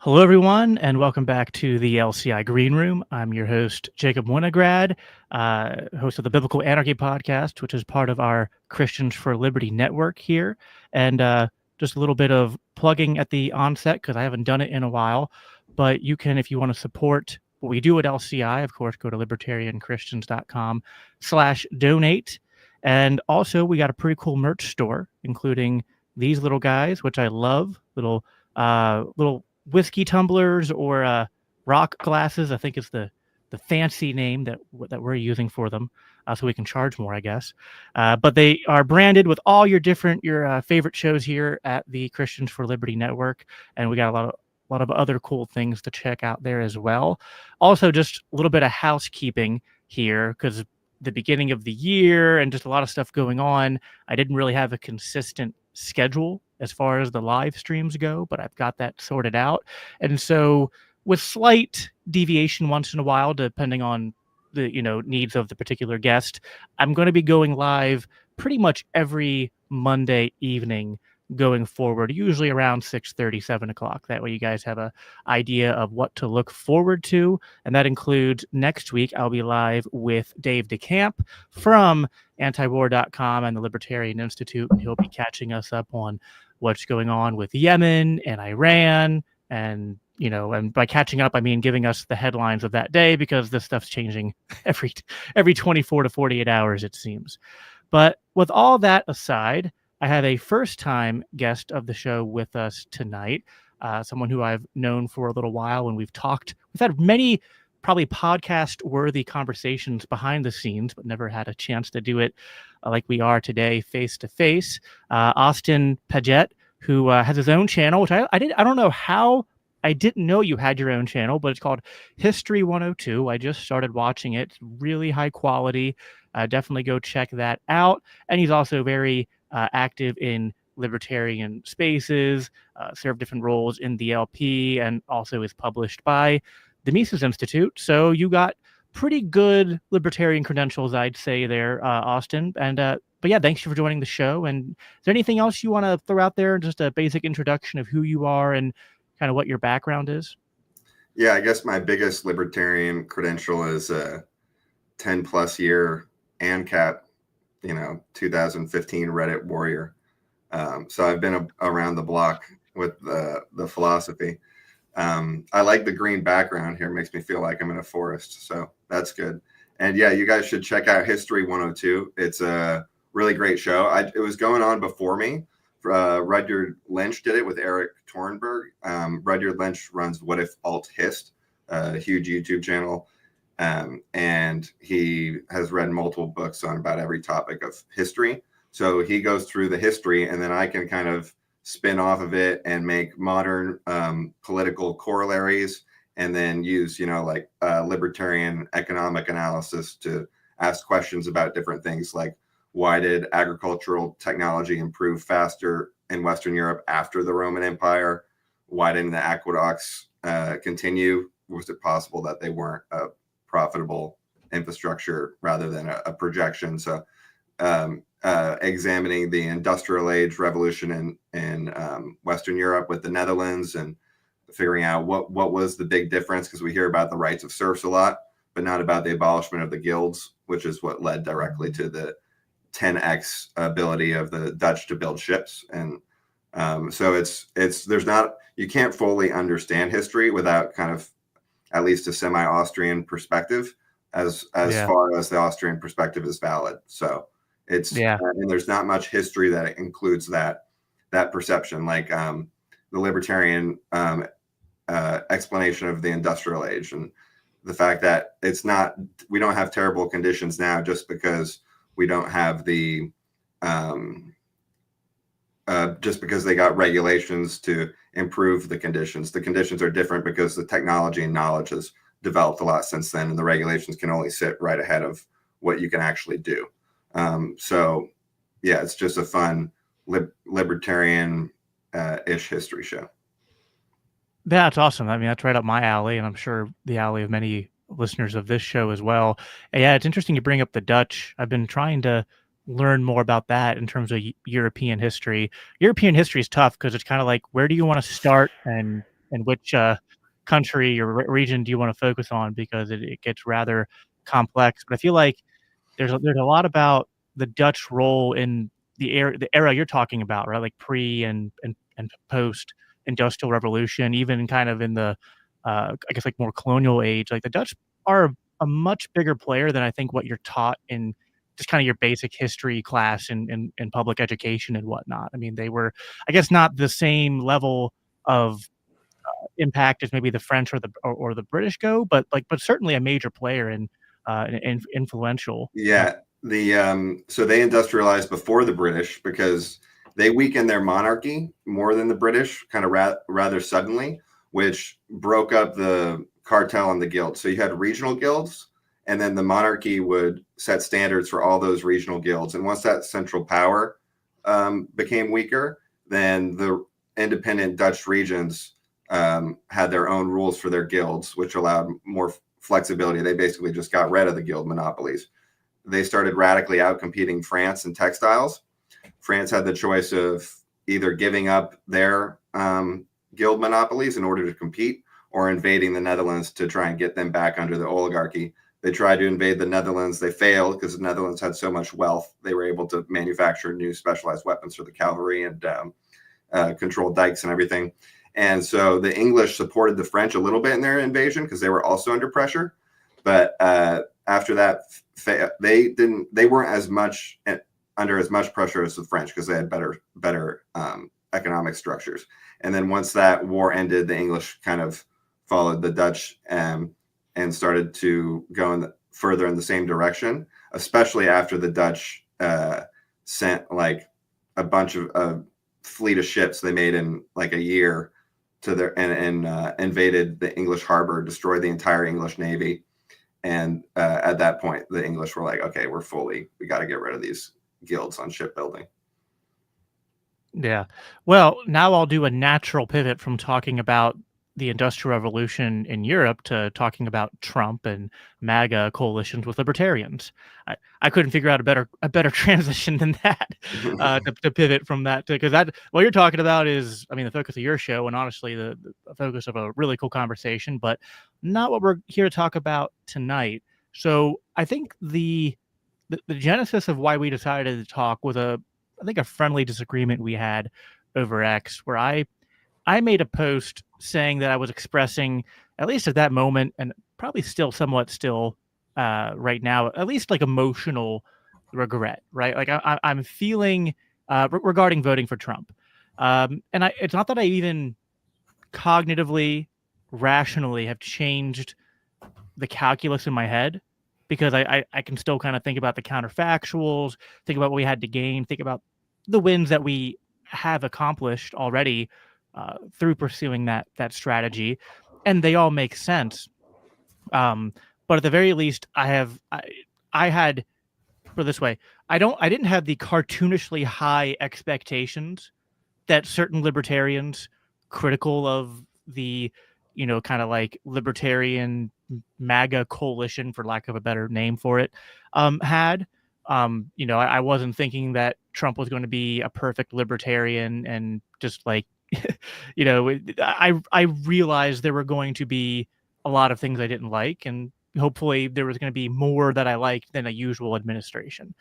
Hello, everyone, and welcome back to the LCI Greenroom. I'm your host, Jacob Winograd, host of the Biblical Anarchy podcast, which is part of our Christians for Liberty network here. And just a little bit of plugging at the onset, because I haven't done it in a while. But you can, if you want to support what we do at LCI, of course, go to libertarianchristians.com/donate. And also, we got a pretty cool merch store, including these little guys, which I love, little whiskey tumblers or rock glasses. I think is the fancy name that we're using for them, so we can charge more, I guess. But they are branded with all your favorite shows here at the Christians for Liberty network, and we got a lot of other cool things to check out there as well. Also, just a little bit of housekeeping here, because the beginning of the year and just a lot of stuff going on, I didn't really have a consistent schedule as far as the live streams go, but I've got that sorted out. And so with slight deviation once in a while, depending on the needs of the particular guest, I'm going to be going live pretty much every Monday evening going forward, usually around 6:30, 7 o'clock. That way you guys have an idea of what to look forward to. And that includes next week, I'll be live with Dave DeCamp from antiwar.com and the Libertarian Institute. And he'll be catching us up on what's going on with Yemen and Iran. And, and by catching up, I mean giving us the headlines of that day, because this stuff's changing every 24 to 48 hours, it seems. But with all that aside, I have a first-time guest of the show with us tonight, someone who I've known for a little while, and we've had many probably podcast-worthy conversations behind the scenes, but never had a chance to do it like we are today, face-to-face. Austin Padgett, who has his own channel, which I don't know how I didn't know you had your own channel, but it's called History 102. I just started watching it. It's really high quality. Definitely go check that out. And he's also very active in libertarian spaces, served different roles in the LP, and also is published by the Mises Institute. So you got pretty good libertarian credentials, I'd say there, Austin. And but yeah, thanks for joining the show. And is there anything else you want to throw out there? Just a basic introduction of who you are and kind of what your background is? Yeah, I guess my biggest libertarian credential is a 10 plus year ANCAP 2015 Reddit warrior. So I've been around the block with the philosophy. I like the green background here. It makes me feel like I'm in a forest. So that's good. And yeah, you guys should check out History 102. It's a really great show. It was going on before me. Rudyard Lynch did it with Eric Tornberg. Rudyard Lynch runs What If Alt Hist, a huge YouTube channel. And he has read multiple books on about every topic of history. So he goes through the history, and then I can kind of spin off of it and make modern political corollaries, and then use, libertarian economic analysis to ask questions about different things, like why did agricultural technology improve faster in Western Europe after the Roman Empire? Why didn't the aqueducts continue? Was it possible that they weren't profitable infrastructure rather than a projection? So examining the industrial age revolution in Western Europe with the Netherlands, and figuring out what was the big difference, because we hear about the rights of serfs a lot, but not about the abolishment of the guilds, which is what led directly to the 10x ability of the Dutch to build ships. And so you can't fully understand history without kind of at least a semi-Austrian perspective, as far as the Austrian perspective is valid. So and there's not much history that includes that perception, like the libertarian explanation of the industrial age, and the fact that we don't have terrible conditions now just because we don't have just because they got regulations to improve the conditions. The conditions are different because the technology and knowledge has developed a lot since then, and the regulations can only sit right ahead of what you can actually do. So yeah, it's just a fun libertarian-ish history show. That's awesome. I mean, that's right up my alley, and I'm sure the alley of many listeners of this show as well. And yeah, it's interesting you bring up the Dutch. I've been trying to learn more about that in terms of European history. European history is tough because it's kind of like, where do you want to start and and which country or region do you want to focus on, because it gets rather complex. But I feel like there's a lot about the Dutch role in the era you're talking about, right? Like pre and post industrial revolution, even kind of in the I guess like more colonial age. Like the Dutch are a much bigger player than I think what you're taught in just kind of your basic history class in public education and whatnot. I mean, they were, I guess, not the same level of impact as maybe the French or the British go, but certainly a major player and influential. Yeah, so they industrialized before the British because they weakened their monarchy more than the British, kind of rather suddenly, which broke up the cartel and the guilds. So you had regional guilds, and then the monarchy would set standards for all those regional guilds. And once that central power became weaker, then the independent Dutch regions had their own rules for their guilds, which allowed more flexibility. They basically just got rid of the guild monopolies. They started radically outcompeting France in textiles. France had the choice of either giving up their guild monopolies in order to compete, or invading the Netherlands to try and get them back under the oligarchy. They tried to invade the Netherlands. They failed because the Netherlands had so much wealth. They were able to manufacture new specialized weapons for the cavalry and control dikes and everything. And so the English supported the French a little bit in their invasion because they were also under pressure. But after that, they weren't as much under as much pressure as the French because they had better economic structures. And then once that war ended, the English kind of followed the Dutch and started to go further in the same direction, especially after the Dutch sent like a bunch of fleet of ships they made in like a year to their and invaded the English harbor, destroyed the entire English navy. And at that point, the English were like, okay, we got to get rid of these guilds on shipbuilding. Yeah. Well, now I'll do a natural pivot from talking about the Industrial Revolution in Europe to talking about Trump and MAGA coalitions with libertarians. I couldn't figure out a better transition than that to pivot from that, because that what you're talking about is, I mean, the focus of your show, and honestly the focus of a really cool conversation, but not what we're here to talk about tonight. So I think the genesis of why we decided to talk was I think a friendly disagreement we had over X, where I made a post saying that I was expressing, at least at that moment, and probably somewhat right now, at least like emotional regret, right? Like I'm feeling regarding voting for Trump. And it's not that I even cognitively, rationally have changed the calculus in my head, because I can still kind of think about the counterfactuals, think about what we had to gain, think about the wins that we have accomplished already through pursuing that strategy, and they all make sense. But at the very least, I had, put it this way, I didn't have the cartoonishly high expectations that certain libertarians critical of the, kind of like libertarian MAGA coalition, for lack of a better name for it, had. I wasn't thinking that Trump was going to be a perfect libertarian and just like, I realized there were going to be a lot of things I didn't like, and hopefully there was going to be more that I liked than a usual administration.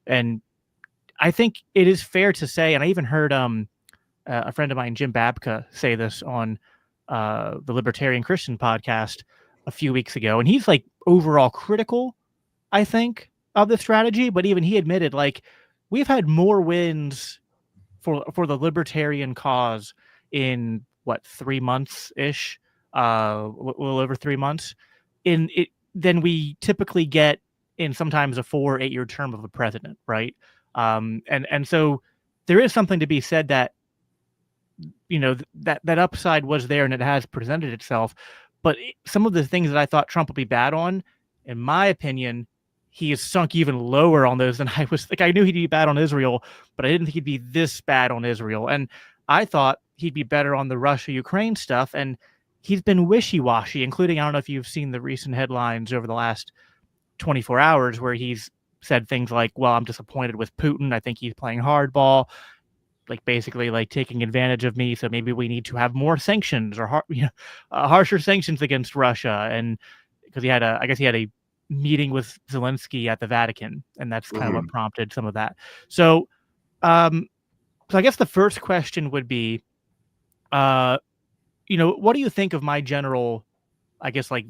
And I think it is fair to say, and I even heard a friend of mine, Jim Babka, say this on the Libertarian Christian podcast a few weeks ago, and he's like overall critical, I think, of the strategy, but even he admitted, like, we've had more wins for the libertarian cause in what, 3 months ish, a little over 3 months in it than we typically get in sometimes a 4 or 8 year term of a president, right? And so there is something to be said that that upside was there and it has presented itself. But some of the things that I thought Trump would be bad on, in my opinion, he has sunk even lower on those than I was. Like, I knew he'd be bad on Israel, but I didn't think he'd be this bad on Israel. And I thought he'd be better on the Russia-Ukraine stuff. And he's been wishy-washy, including, I don't know if you've seen the recent headlines over the last 24 hours where he's said things like, well, I'm disappointed with Putin. I think he's playing hardball. like basically like taking advantage of me. So maybe we need to have more sanctions or harsher sanctions against Russia. And because I guess he had a meeting with Zelensky at the Vatican, and that's kind of what prompted some of that. So, so I guess the first question would be, what do you think of my general, I guess, like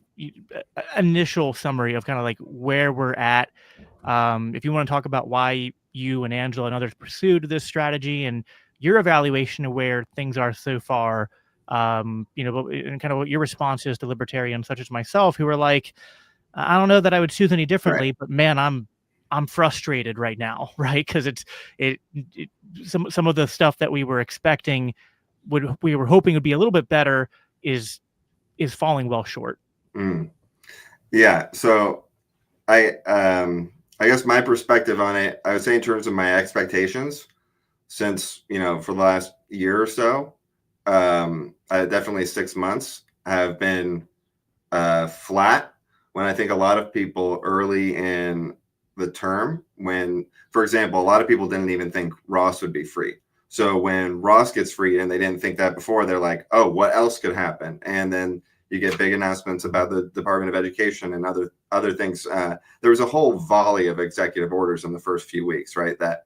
initial summary of kind of like where we're at? If you want to talk about why you and Angela and others pursued this strategy and your evaluation of where things are so far, and kind of what your response is to libertarians such as myself who are like, I don't know that I would choose any differently, but man, I'm frustrated right now, right? Because it some of the stuff that we were expecting we were hoping would be a little bit better is falling well short. Yeah. So I guess my perspective on it, I would say in terms of my expectations, since for the last year or so, definitely 6 months have been flat. When I think a lot of people early in the term, when, for example, a lot of people didn't even think Ross would be free. So when Ross gets free and they didn't think that before, they're like, oh, what else could happen? And then you get big announcements about the Department of Education and other things. There was a whole volley of executive orders in the first few weeks, right? That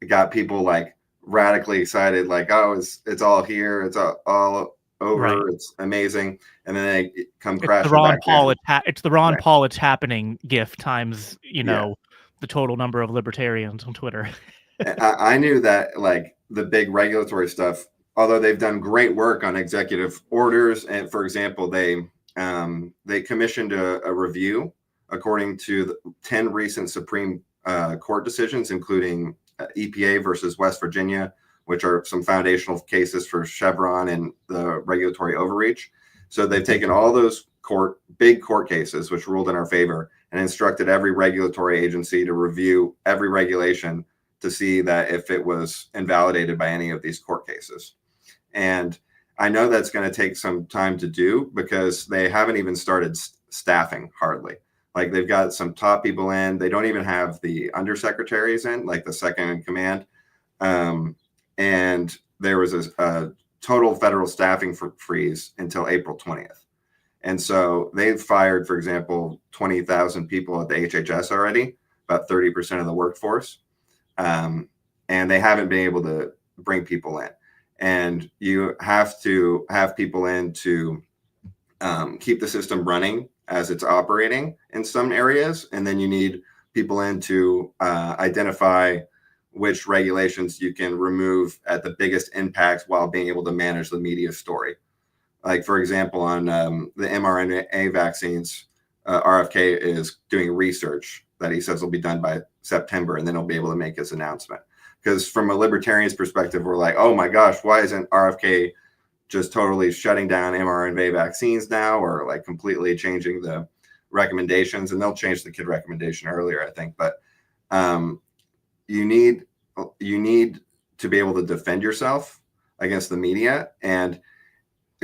got people like radically excited, like, oh, it's all here, it's all over, right. It's amazing, and then they come crashing back down. It's the Ron Paul "It's happening" gif times the total number of libertarians on Twitter. I knew that like the big regulatory stuff, although they've done great work on executive orders, and for example, they commissioned a review according to the 10 recent Supreme Court decisions, including EPA versus West Virginia, which are some foundational cases for Chevron and the regulatory overreach. So they've taken all those big court cases, which ruled in our favor, and instructed every regulatory agency to review every regulation to see that if it was invalidated by any of these court cases. And I know that's going to take some time to do because they haven't even started staffing hardly. Like they've got some top people in. They don't even have the undersecretaries in, like the second in command. And there was a total federal staffing freeze until April 20th. And so they've fired, for example, 20,000 people at the HHS already, about 30% of the workforce. And they haven't been able to bring people in. And you have to have people in to keep the system running as it's operating in some areas. And then you need people in to identify which regulations you can remove at the biggest impact while being able to manage the media story. Like, for example, on the mRNA vaccines, RFK is doing research that he says will be done by September, and then he'll be able to make his announcement. Because from a libertarian's perspective, we're like, oh my gosh, why isn't RFK just totally shutting down mRNA vaccines now, or like completely changing the recommendations? And they'll change the kid recommendation earlier, I think. But you need to be able to defend yourself against the media. And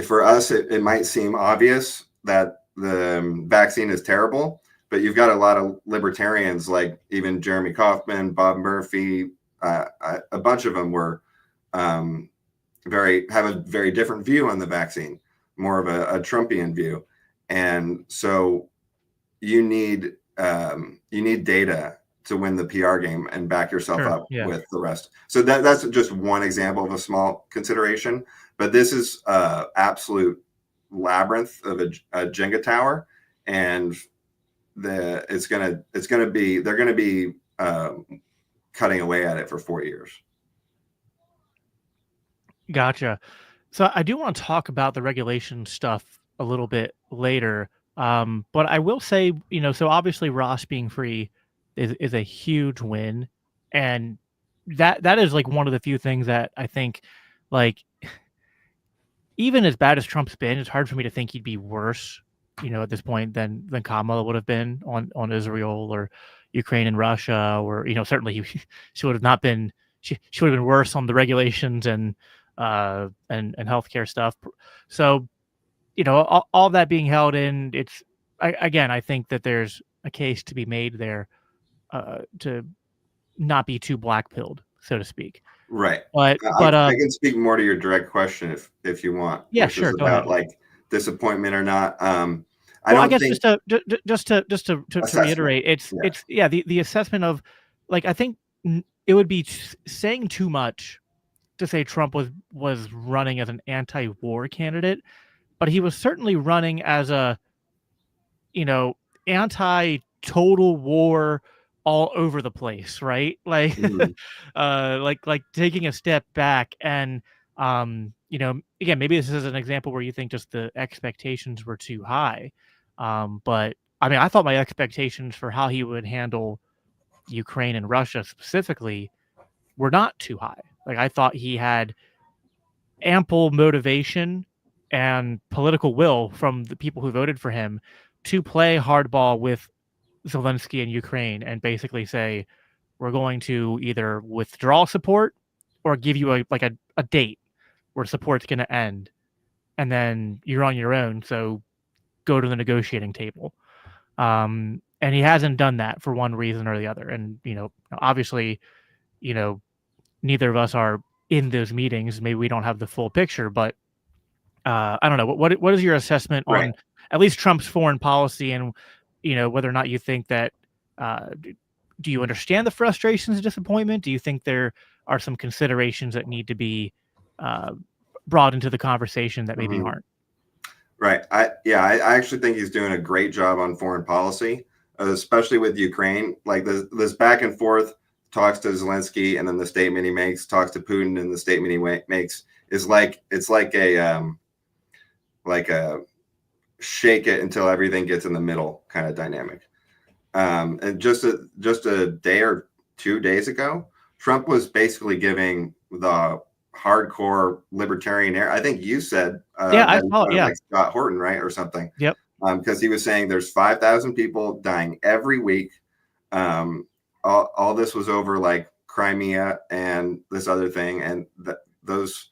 for us, it might seem obvious that the vaccine is terrible, but you've got a lot of libertarians, like even Jeremy Kauffman, Bob Murphy, a bunch of them were have a very different view on the vaccine, more of a Trumpian view. And so you need data to win the PR game and back yourself up with the rest. So that's just one example of a small consideration, but this is absolute labyrinth of a Jenga tower, and they're going to be cutting away at it for 4 years. Gotcha. So I do want to talk about the regulation stuff a little bit later. But I will say, so obviously Ross being free is a huge win. And that is like one of the few things that I think, like, even as bad as Trump's been, it's hard for me to think he'd be worse, at this point than Kamala would have been on Israel or Ukraine and Russia, or, certainly she would have not been, she would have been worse on the regulations and healthcare stuff. So, all that being held in, I think that there's a case to be made there to not be too black-pilled, so to speak. Right. But I can speak more to your direct question if you want, yeah, which is sure, go about ahead. like disappointment or not. I Well, I don't guess think just to assessment. reiterate, Yeah. it's yeah, the assessment of, like, I think it would be saying too much to say Trump was running as an anti-war candidate, but he was certainly running as a, anti total war all over the place, right? Like, Mhm. like taking a step back and, again, maybe this is an example where you think just the expectations were too high. But I mean, I thought my expectations for how he would handle Ukraine and Russia specifically were not too high. Like, I thought he had ample motivation and political will from the people who voted for him to play hardball with Zelensky and Ukraine and basically say, we're going to either withdraw support or give you a date where support's going to end, and then you're on your own. So go to the negotiating table. And he hasn't done that for one reason or the other. And, obviously, you know, neither of us are in those meetings. Maybe we don't have the full picture, but I don't know. What is your assessment Right. on at least Trump's foreign policy, and whether or not you think that do you understand the frustrations and disappointment? Do you think there are some considerations that need to be uh, brought into the conversation that maybe Mhm. aren't? Right. I actually think he's doing a great job on foreign policy, especially with Ukraine. Like this back and forth talks to Zelensky, and then the statement he makes, talks to Putin, and the statement he makes is like it's like a shake it until everything gets in the middle kind of dynamic. And just a day or 2 days ago, Trump was basically giving the hardcore libertarian air. I think you said Yeah, I that in saw it. front of Yeah. like Scott Horton, right, or something, Yep. because he was saying there's 5,000 people dying every week. All this was over like Crimea and this other thing, and those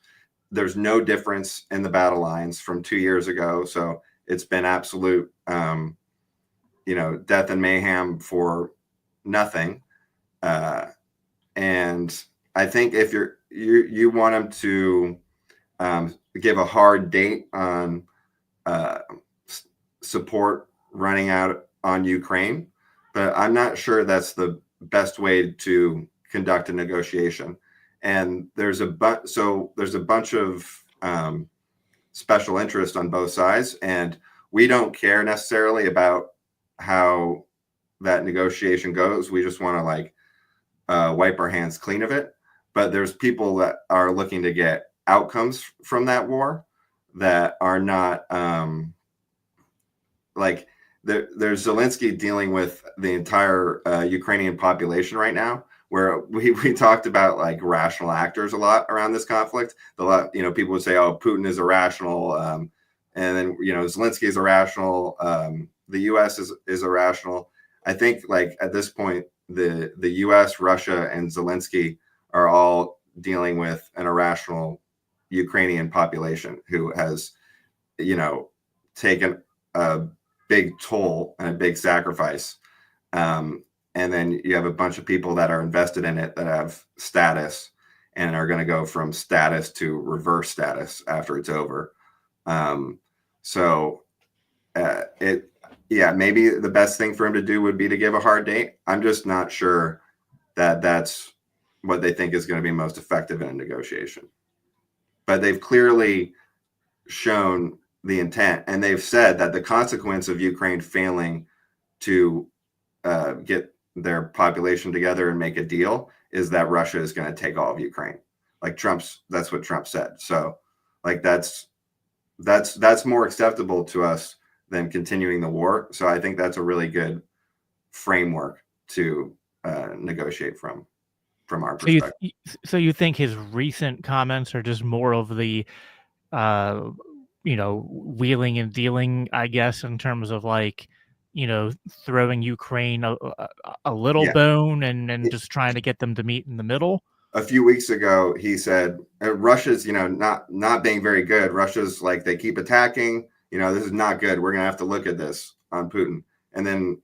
there's no difference in the battle lines from 2 years ago. So it's been absolute, death and mayhem for nothing. Uh, and I think if you want him to give a hard date on uh, support running out on Ukraine, but I'm not sure that's the best way to conduct a negotiation. And there's a bunch of special interest on both sides, and we don't care necessarily about how that negotiation goes. We just want to like wipe our hands clean of it. But there's people that are looking to get outcomes from that war that are not like there's Zelensky dealing with the entire Ukrainian population right now, where we talked about like rational actors a lot around this conflict. People would say, "Oh, Putin is irrational," and then Zelensky is irrational. The U.S. is irrational. I think like at this point, the U.S., Russia, and Zelensky are all dealing with an irrational Ukrainian population who has, taken a big toll and a big sacrifice. And then you have a bunch of people that are invested in it that have status and are going to go from status to reverse status after it's over. So maybe the best thing for him to do would be to give a hard date. I'm just not sure that that's what they think is going to be most effective in a negotiation. But they've clearly shown the intent, and they've said that the consequence of Ukraine failing to get their population together and make a deal is that Russia is going to take all of Ukraine. Like that's what Trump said. So like that's more acceptable to us than continuing the war. So I think that's a really good framework to negotiate from our So you perspective. so you think his recent comments are just more of the uh wheeling and dealing, I guess, in terms of like, throwing Ukraine a little Yeah. bone and just trying to get them to meet in the middle. A few weeks ago, he said Russia's, not being very good. Russia's like they keep attacking. This is not good. We're gonna have to look at this on Putin. And then,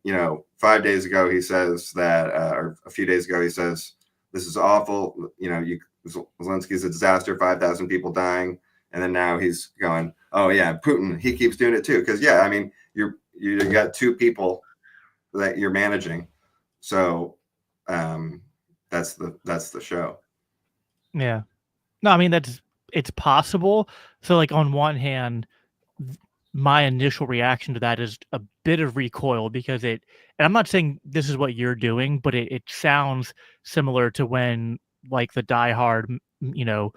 5 days ago, he says that, or a few days ago, he says this is awful. You know, Zelensky's a disaster, 5,000 people dying. And then now he's going, oh yeah, Putin, he keeps doing it too. Because yeah, I mean, you got two people that you're managing. So that's the show. Yeah. No, I mean, it's possible. So like on one hand, my initial reaction to that is a bit of recoil because and I'm not saying this is what you're doing, but it sounds similar to when like the diehard, you know,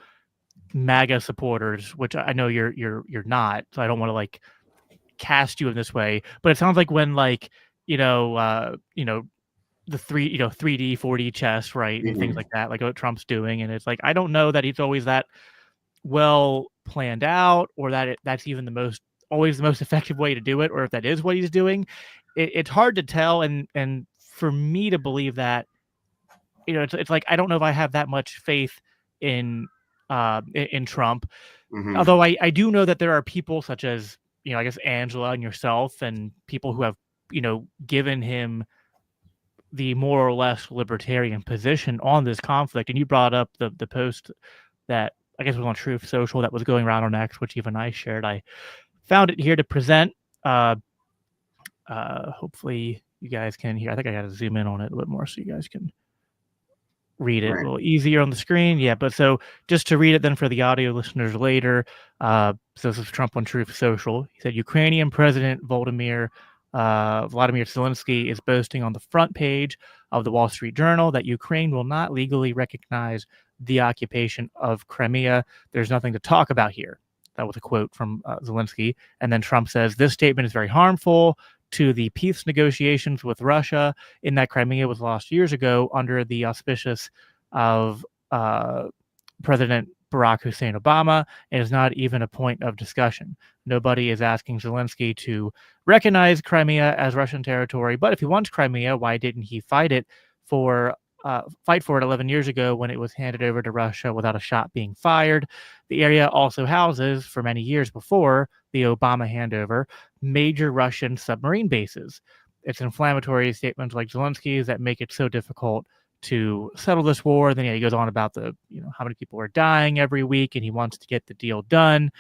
MAGA supporters, which I know you're not, so I don't want to like cast you in this way, but it sounds like when like, the 3D, 4D chess, right, and things like that, like what Trump's doing, and it's like I don't know that he's always that well planned out, or that that's even always the most effective way to do it, or if that is what he's doing. It's hard to tell, and for me to believe that, it's like I don't know if I have that much faith in Trump. Although I do know that there are people such as, I guess Angela and yourself and people who have, given him the more or less libertarian position on this conflict. And you brought up the post that I guess was on Truth Social that was going around on X, which even I shared. I found it here to present. Hopefully you guys can hear. I think I got to zoom in on it a little more so you guys can read it a little easier on the screen. Yeah, but so just to read it then for the audio listeners later. So this is Trump on Truth Social. He said, Ukrainian President Vladimir Zelensky is boasting on the front page of the Wall Street Journal that Ukraine will not legally recognize the occupation of Crimea. There's nothing to talk about here. That was a quote from Zelensky. And then Trump says, this statement is very harmful to the peace negotiations with Russia, in that Crimea was lost years ago under the auspices of President Barack Hussein Obama, and is not even a point of discussion. Nobody is asking Zelensky to recognize Crimea as Russian territory, but if he wants Crimea, why didn't he fight for it 11 years ago when it was handed over to Russia without a shot being fired? The area also houses, for many years before the Obama handover, major Russian submarine bases. It's inflammatory statements like Zelensky's that make it so difficult to settle this war. Then he goes on about how many people are dying every week, and he wants to get the deal done.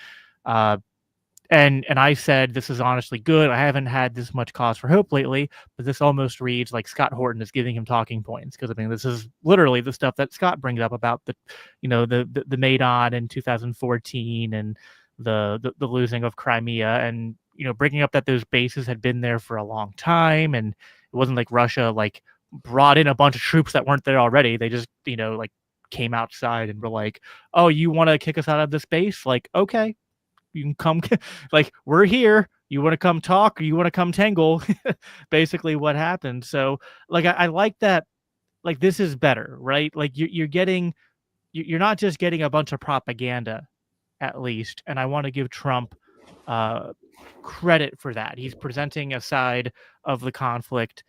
And I said, this is honestly good. I haven't had this much cause for hope lately, but this almost reads like Scott Horton is giving him talking points. Because I mean, this is literally the stuff that Scott brings up about the Maidan in 2014 and the losing of Crimea, and bringing up that those bases had been there for a long time, and it wasn't like Russia like brought in a bunch of troops that weren't there already. They just like came outside and were like, oh, you want to kick us out of this base? Like, okay, you can come. Like, we're here. You want to come talk, or you want to come tangle? Basically what happened. So like I like that. Like, this is better, right? Like you're not just getting a bunch of propaganda, at least. And I want to give Trump credit for that. He's presenting a side of the conflict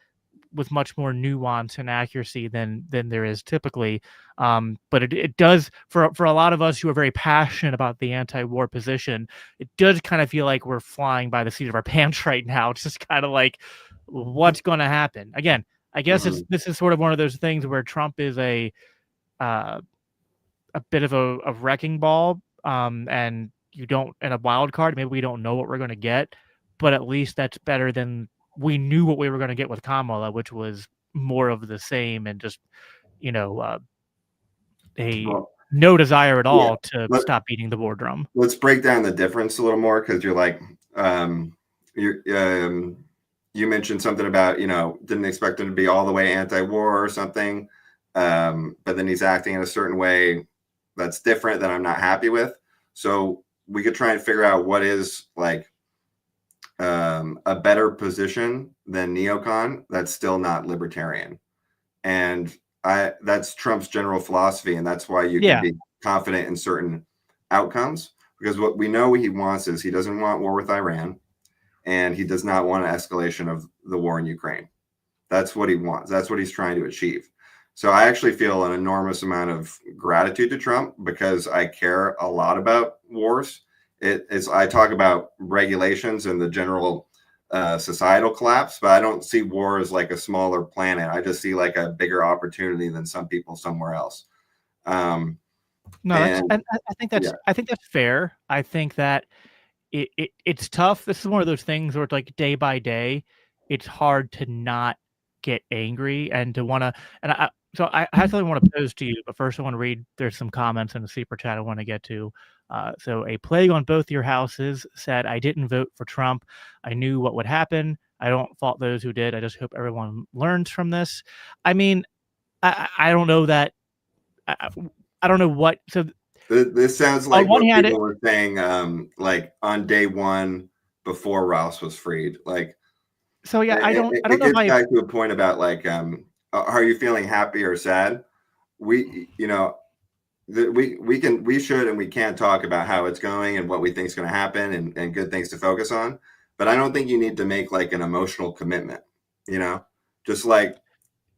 with much more nuance and accuracy than there is typically. But it does, for a lot of us who are very passionate about the anti-war position, it does kind of feel like we're flying by the seat of our pants right now. It's just kind of like, what's going to happen? Again, I guess this is sort of one of those things where Trump is a bit of a wrecking ball, and a wild card. Maybe we don't know what we're going to get, but at least that's better than we knew what we were going to get with Kamala, which was more of the same and just, no desire at all to stop beating the war drum. Let's break down the difference a little more, because you're like, you mentioned something about, didn't expect him to be all the way anti-war or something, but then he's acting in a certain way that's different that I'm not happy with. So we could try and figure out what is like a better position than neocon that's still not libertarian. And that's Trump's general philosophy, and that's why you can be confident in certain outcomes, because what we know he wants is he doesn't want war with Iran, and he does not want an escalation of the war in Ukraine. That's what he wants. That's what he's trying to achieve. So I actually feel an enormous amount of gratitude to Trump, because I care a lot about wars. I talk about regulations and the general societal collapse, but I don't see war as like a smaller planet. I just see like a bigger opportunity than some people somewhere else. No, and I think that's yeah, I think that's fair. I think that it's tough. This is one of those things where it's like day by day, it's hard to not get angry and to want to. And I have something I want to pose to you, but first I want to read. There's some comments in the super chat I want to get to. So a plague on both your houses said, "I didn't vote for Trump. I knew what would happen. I don't fault those who did. I just hope everyone learns from this." I mean, I don't know that. I don't know what. So this sounds on like one what hand, people were saying, like on day one before Ross was freed. Like, so yeah, I don't know it if gets back to a point about like, are you feeling happy or sad? We, you know, we should and we can talk about how it's going and what we think is going to happen and good things to focus on. But I don't think you need to make like an emotional commitment. You know, just like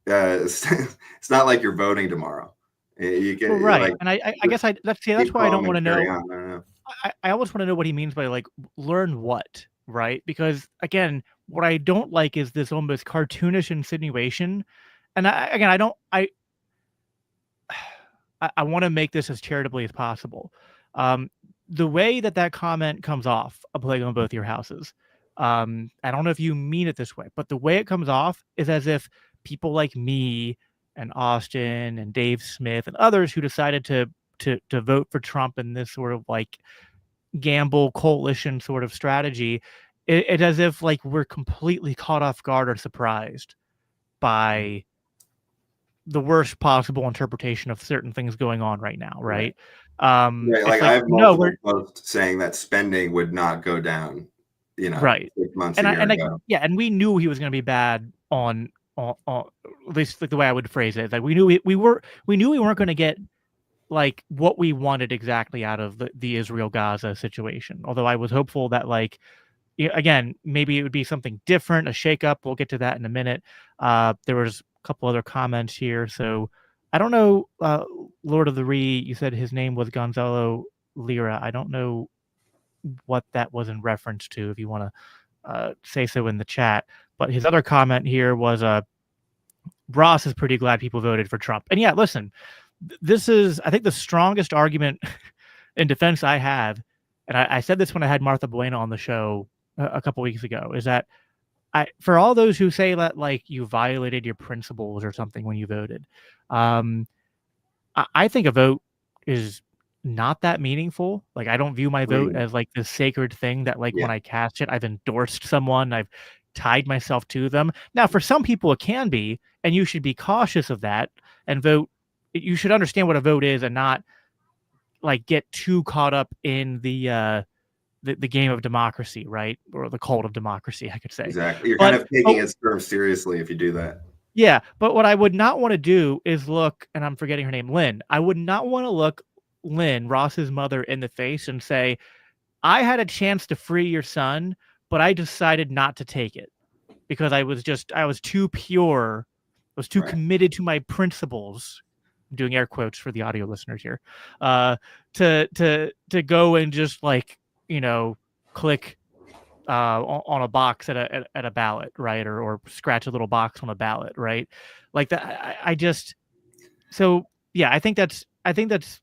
it's not like you're voting tomorrow. You can right, like and I guess that's why I don't want to know. I don't know. I almost want to know what he means by like learn what, right? Because again, what I don't like is this almost cartoonish insinuation, and I don't I want to make this as charitably as possible. The way that comment comes off, a plague on both your houses. I don't know if you mean it this way, but the way it comes off is as if people like me and Austin and Dave Smith and others who decided to vote for Trump in this sort of like gamble coalition sort of strategy, it's as if like we're completely caught off guard or surprised by the worst possible interpretation of certain things going on right now, right? Right. Like I have no, multiple posts saying that spending would not go down, you know, right. 6 months And a year ago. and we knew he was going to be bad on at least like the way I would phrase it. Like we knew we weren't going to get like what we wanted exactly out of the Israel Gaza situation. Although I was hopeful that like again, maybe it would be something different, a shakeup. We'll get to that in a minute. There was a couple other comments here. So I don't know, Lord of the Ree, you said his name was Gonzalo Lira. I don't know what that was in reference to, if you want to say so in the chat. But his other comment here was Ross is pretty glad people voted for Trump. And yeah, listen, this is, I think, the strongest argument in defense I have. And I said this when I had Martha Buena on the show a couple weeks ago, is that for all those who say that like you violated your principles or something when you voted, I think a vote is not that meaningful. Like I don't view my vote as like this sacred thing that like when I cast it, I've endorsed someone, I've tied myself to them. Now, for some people, it can be, and you should be cautious of that and vote. You should understand what a vote is and not like get too caught up in the game of democracy, right? Or the cult of democracy, I could say. Exactly. You're kind of taking its terms seriously if you do that. Yeah, but what I would not want to do is look, and I'm forgetting her name, Lynn. I would not want to look Lynn, Ross's mother, in the face and say, I had a chance to free your son, but I decided not to take it because I was too pure. I was too committed to my principles. I'm doing air quotes for the audio listeners here. To go and just like, click on a box at a ballot, right? Or scratch a little box on a ballot, right? Like that. I think that's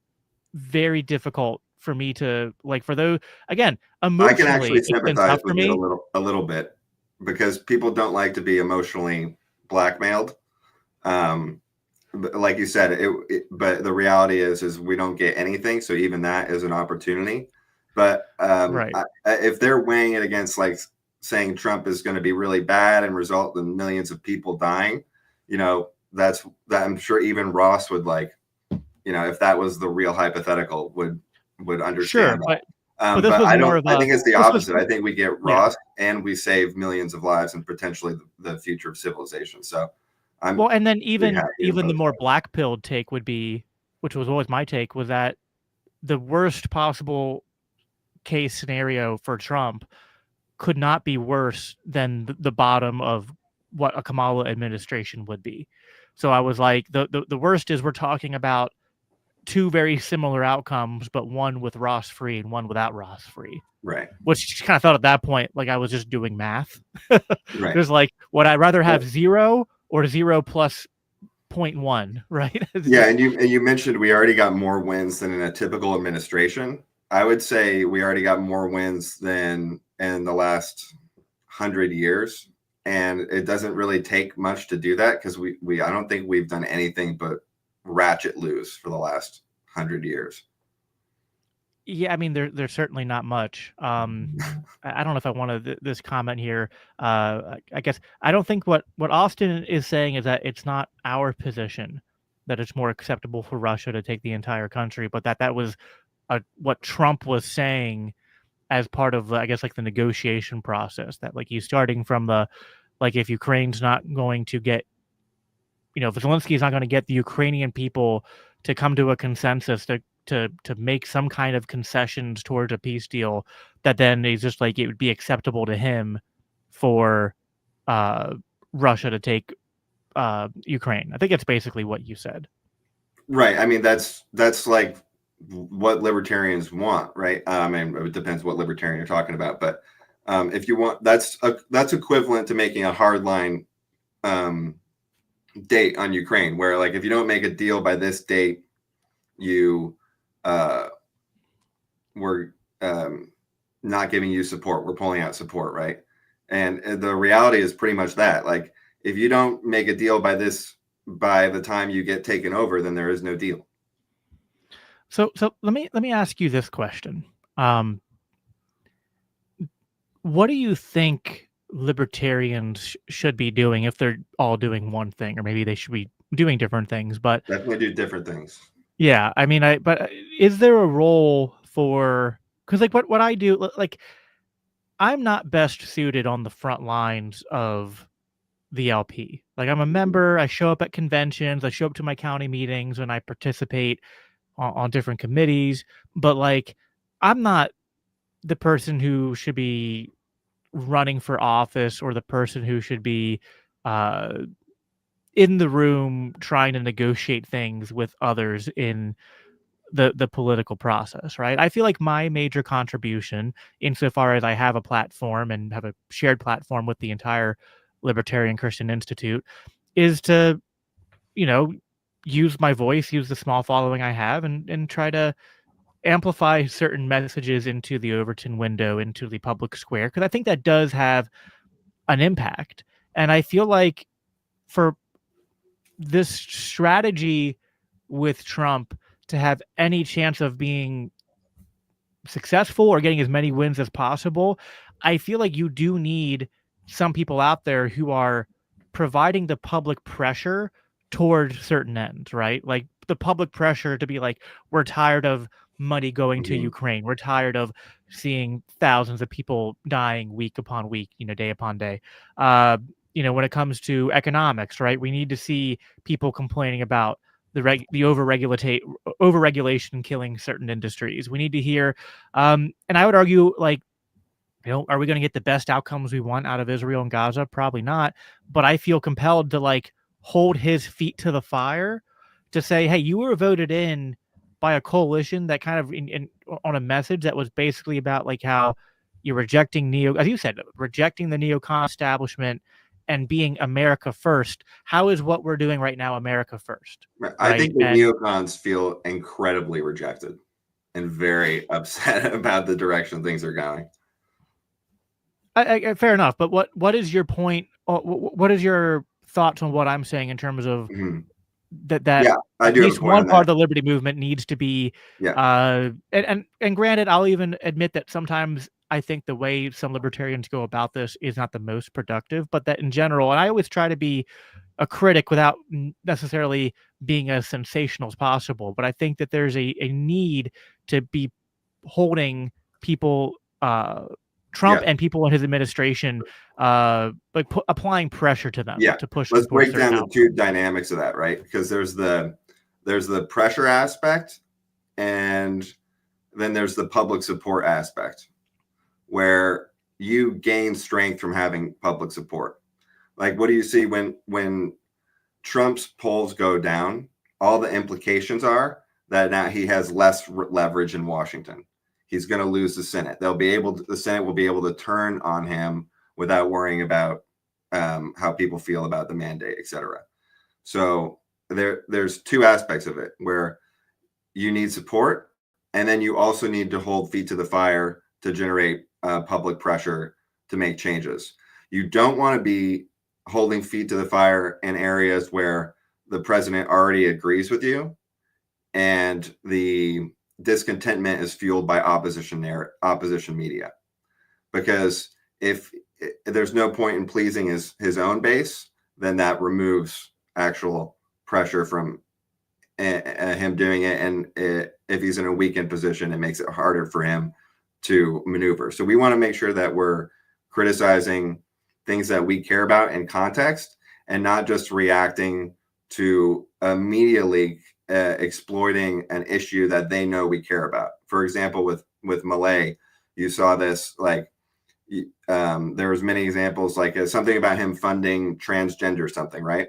very difficult for me to like, for those, again, emotionally, I can actually sympathize with me it a little bit because people don't like to be emotionally blackmailed. But like you said, but the reality is we don't get anything. So even that is an opportunity. But if they're weighing it against like saying Trump is going to be really bad and result in millions of people dying, that I'm sure even Ross would like, if that was the real hypothetical would understand. Sure, that. But I think it's the opposite. I think we get Ross and we save millions of lives and potentially the future of civilization. So and then even the more black-pilled take would be, which was always my take, was that the worst possible case scenario for Trump could not be worse than the bottom of what a Kamala administration would be. So I was like, the worst is we're talking about two very similar outcomes, but one with Ross free and one without Ross free. Right. Which kind of felt at that point like I was just doing math. Right. There's like, would I rather have 0 or 0 plus 0.1, right? Yeah, and you mentioned we already got more wins than in a typical administration. I would say we already got more wins than in the last 100 years, and it doesn't really take much to do that because we I don't think we've done anything but ratchet lose for the last 100 years. Yeah, I mean, there's certainly not much. I don't know if I wanted this comment here. I guess I don't think what Austin is saying is that it's not our position that it's more acceptable for Russia to take the entire country, but that was what Trump was saying as part of, I guess, like the negotiation process. That like he's starting from the like if Ukraine's not going to get, if Zelensky is not going to get the Ukrainian people to come to a consensus to make some kind of concessions towards a peace deal, that then is just like it would be acceptable to him for Russia to take Ukraine. I think it's basically what you said. Right. I mean, that's like what libertarians want, right? And it depends what libertarian you're talking about, but if you want, that's equivalent to making a hardline date on Ukraine, where like if you don't make a deal by this date, we're not giving you support. We're pulling out support, right? And the reality is pretty much that. Like if you don't make a deal by the time you get taken over, then there is no deal. So let me ask you this question. What do you think libertarians should be doing if they're all doing one thing, or maybe they should be doing different things? But definitely do different things. Yeah, I mean, but is there a role for, because like what I do, like I'm not best suited on the front lines of the LP. Like I'm a member, I show up at conventions, I show up to my county meetings, and I participate on different committees, but like I'm not the person who should be running for office or the person who should be in the room trying to negotiate things with others in the political process, right? I feel like my major contribution, insofar as I have a platform and have a shared platform with the entire Libertarian Christian Institute, is to, use my voice, use the small following I have, and try to amplify certain messages into the Overton window, into the public square, because I think that does have an impact. And I feel like for this strategy with Trump to have any chance of being successful or getting as many wins as possible, I feel like you do need some people out there who are providing the public pressure towards certain ends, right? Like the public pressure to be like, we're tired of money going to Ukraine. We're tired of seeing thousands of people dying week upon week, day upon day. When it comes to economics, right? We need to see people complaining about the overregulation killing certain industries. We need to hear, and I would argue, like, are we going to get the best outcomes we want out of Israel and Gaza? Probably not. But I feel compelled to like hold his feet to the fire to say, hey, you were voted in by a coalition that kind of on a message that was basically about like how you're rejecting as you said, rejecting the neocon establishment and being America first. How is what we're doing right now America first? Right? I think the neocons feel incredibly rejected and very upset about the direction things are going. Fair enough, but what is your point? What is your thoughts on what I'm saying in terms of that yeah, at least one part of the liberty movement needs to be, and granted, I'll even admit that sometimes I think the way some libertarians go about this is not the most productive, but that in general, and I always try to be a critic without necessarily being as sensational as possible, but I think that there's a need to be holding people, Trump and people in his administration, applying pressure to them to push. Let's break down the two dynamics of that, right? Because there's the pressure aspect, and then there's the public support aspect, where you gain strength from having public support. Like, what do you see when Trump's polls go down? All the implications are that now he has less leverage in Washington. He's going to lose the Senate. The Senate will be able to turn on him without worrying about how people feel about the mandate, et cetera. So there's two aspects of it where you need support, and then you also need to hold feet to the fire to generate public pressure to make changes. You don't want to be holding feet to the fire in areas where the president already agrees with you and the discontentment is fueled by opposition media. Because if there's no point in pleasing his own base, then that removes actual pressure from him doing it. And if he's in a weakened position, it makes it harder for him to maneuver. So we want to make sure that we're criticizing things that we care about in context and not just reacting to immediately exploiting an issue that they know we care about. For example, with Malay, you saw this, like there was many examples, like something about him funding transgender something, right?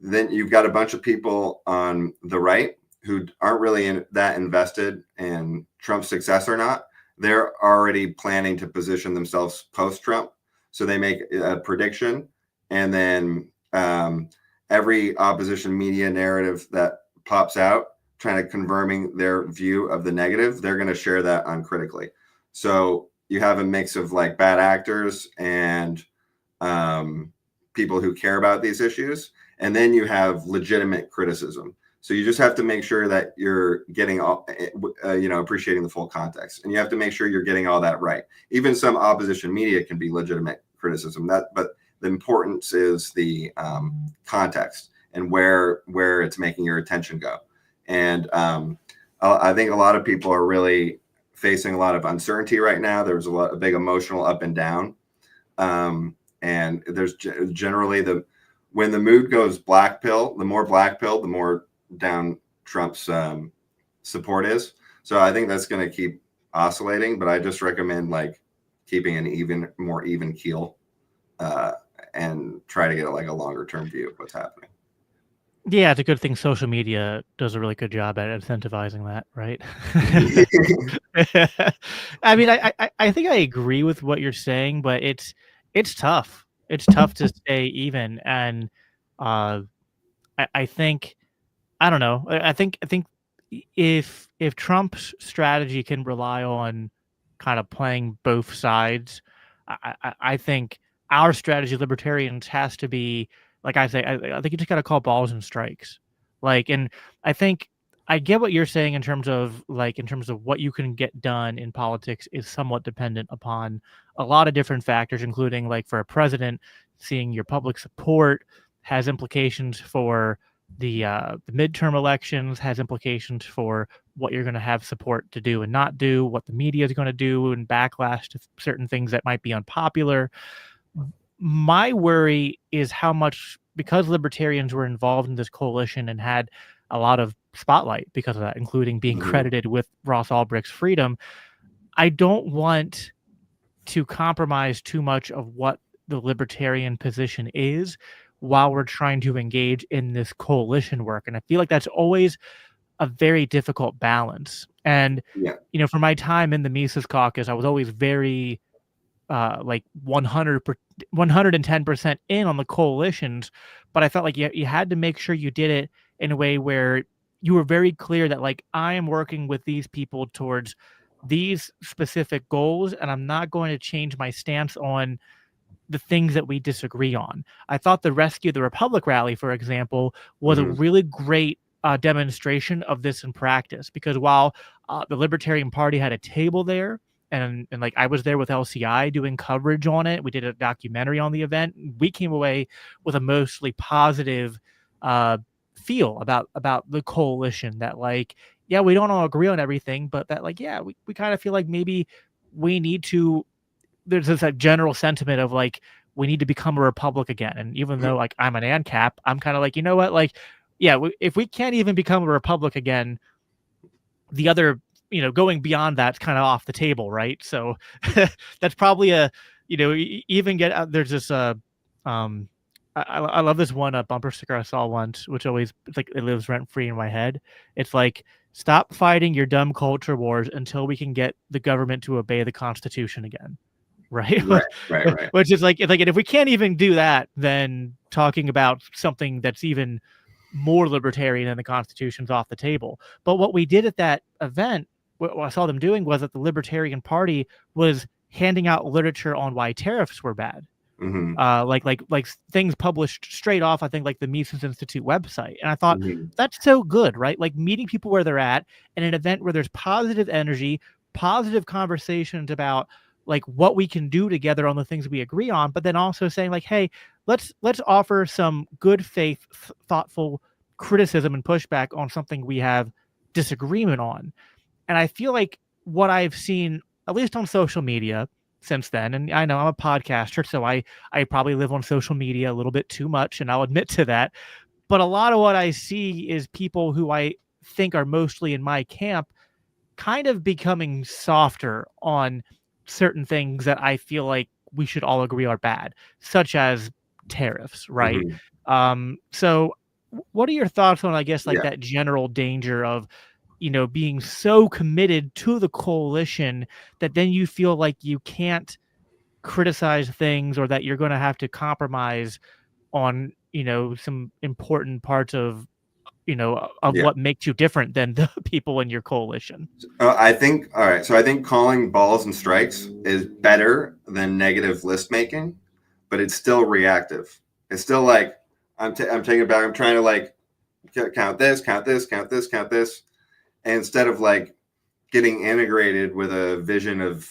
Then you've got a bunch of people on the right who aren't really that invested in Trump's success or not. They're already planning to position themselves post-Trump. So they make a prediction, and then every opposition media narrative that pops out, trying to confirming their view of the negative, they're going to share that uncritically. So you have a mix of like bad actors and people who care about these issues. And then you have legitimate criticism. So you just have to make sure that you're getting all, appreciating the full context. And you have to make sure you're getting all that right. Even some opposition media can be legitimate criticism. But the importance is the context and where it's making your attention go. And I think a lot of people are really facing a lot of uncertainty right now. There's a big emotional up and down. And there's generally when the mood goes black pill, the more black pill, the more down Trump's support is. So I think that's going to keep oscillating, but I just recommend like keeping an more even keel and try to get a longer term view of what's happening. Yeah, it's a good thing social media does a really good job at incentivizing that, right? I mean, I think I agree with what you're saying, but it's tough. It's tough to stay even, and I think I don't know. I think if Trump's strategy can rely on kind of playing both sides, I think our strategy, Libertarians, has to be like I say. I think you just got to call balls and strikes. Like, and I think I get what you're saying in terms of what you can get done in politics is somewhat dependent upon a lot of different factors, including like for a president, seeing your public support has implications for the midterm elections, has implications for what you're going to have support to do and not do, what the media is going to do, and backlash to certain things that might be unpopular. My worry is how much, because Libertarians were involved in this coalition and had a lot of spotlight because of that, including being credited with Ross Ulbricht's freedom, I don't want to compromise too much of what the Libertarian position is while we're trying to engage in this coalition work. And I feel like that's always a very difficult balance. And, for my time in the Mises caucus, I was always very 110% in on the coalitions, but I felt like you had to make sure you did it in a way where you were very clear that like, I am working with these people towards these specific goals, and I'm not going to change my stance on the things that we disagree on. I thought the Rescue the Republic rally, for example, was a really great demonstration of this in practice, because while the Libertarian Party had a table there, and like I was there with LCI doing coverage on it, we did a documentary on the event, we came away with a mostly positive feel about the coalition, that like, yeah, we don't all agree on everything, but that like, yeah, we kind of feel like maybe we need to, there's this general sentiment of like, we need to become a republic again. And even though like I'm an ANCAP, I'm kind of like, you know what, like, yeah, if we can't even become a republic again, the other, going beyond that's kind of off the table, right? So that's probably even there's this I love this one bumper sticker I saw once, which always it's like it lives rent free in my head. It's like, stop fighting your dumb culture wars until we can get the government to obey the Constitution again. Right. Right, right, right. Which is like, it's like, and if we can't even do that, then talking about something that's even more libertarian than the Constitution's off the table. But what we did at that event, what I saw them doing was that the Libertarian Party was handing out literature on why tariffs were bad. Mm-hmm. Like things published straight off, I think, like the Mises Institute website. And I thought, Mm-hmm. that's so good, right? Like meeting people where they're at in an event where there's positive energy, positive conversations about like what we can do together on the things we agree on, but then also saying like, hey, let's offer some good faith, thoughtful criticism and pushback on something we have disagreement on. And I feel like what I've seen, at least on social media since then, and I know I'm a podcaster, so I probably live on social media a little bit too much, and I'll admit to that. But a lot of what I see is people who I think are mostly in my camp kind of becoming softer on certain things that I feel like we should all agree are bad, such as tariffs, right? So what are your thoughts on, I guess, like Yeah. that general danger of, being so committed to the coalition that then you feel like you can't criticize things, or that you're going to have to compromise on, some important parts of, Yeah. what makes you different than the people in your coalition? I think, all right. So I think calling balls and strikes is better than negative list making, but it's still reactive. It's still like, I'm taking it back. I'm trying to like count this, count this, count this, count this. And instead of like getting integrated with a vision of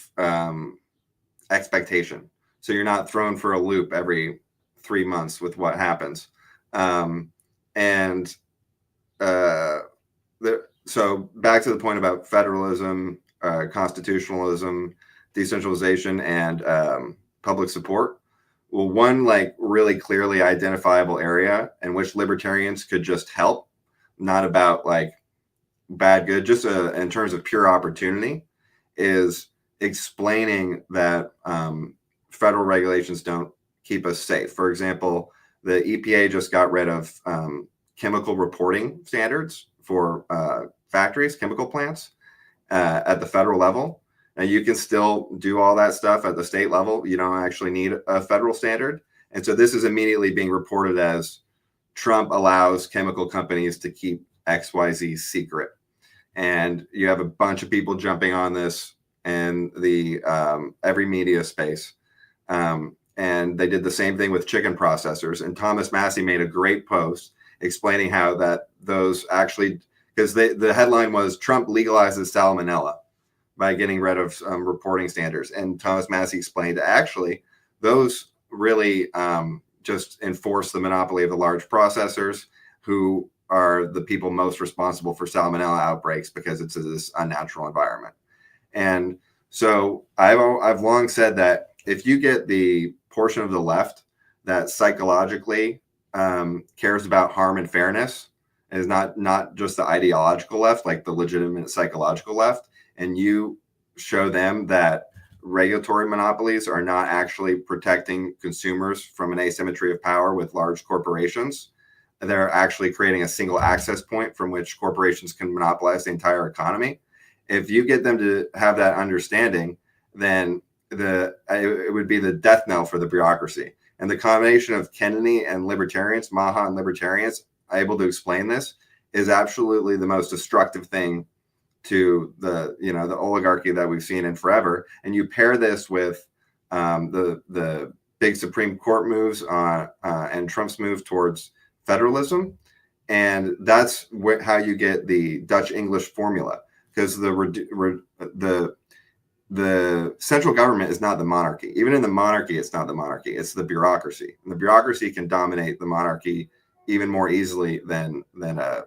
expectation. So you're not thrown for a loop every 3 months with what happens. So back to the point about federalism, constitutionalism, decentralization, and public support. Well, one like really clearly identifiable area in which libertarians could just help, not about like bad, good, just in terms of pure opportunity, is explaining that federal regulations don't keep us safe. For example, the EPA just got rid of chemical reporting standards for factories, chemical plants at the federal level. And you can still do all that stuff at the state level. You don't actually need a federal standard. And so this is immediately being reported as Trump allows chemical companies to keep XYZ secret. And you have a bunch of people jumping on this in the every media space. And they did the same thing with chicken processors. And Thomas Massey made a great post explaining how that those actually, because the headline was Trump legalizes salmonella by getting rid of reporting standards. And Thomas Massey explained actually those really just enforce the monopoly of the large processors, who are the people most responsible for salmonella outbreaks because it's this unnatural environment. And so I've long said that if you get the portion of the left that psychologically cares about harm and fairness, and is not just the ideological left, like the legitimate psychological left, and you show them that regulatory monopolies are not actually protecting consumers from an asymmetry of power with large corporations, they're actually creating a single access point from which corporations can monopolize the entire economy. If you get them to have that understanding, then it would be the death knell for the bureaucracy. And the combination of Kennedy and libertarians, MAHA and libertarians, able to explain this, is absolutely the most destructive thing to the oligarchy that we've seen in forever. And you pair this with the big Supreme Court moves and Trump's move towards federalism, and that's how you get the Dutch English formula, because the central government is not the monarchy. Even in the monarchy, it's not the monarchy, it's the bureaucracy, and the bureaucracy can dominate the monarchy even more easily than a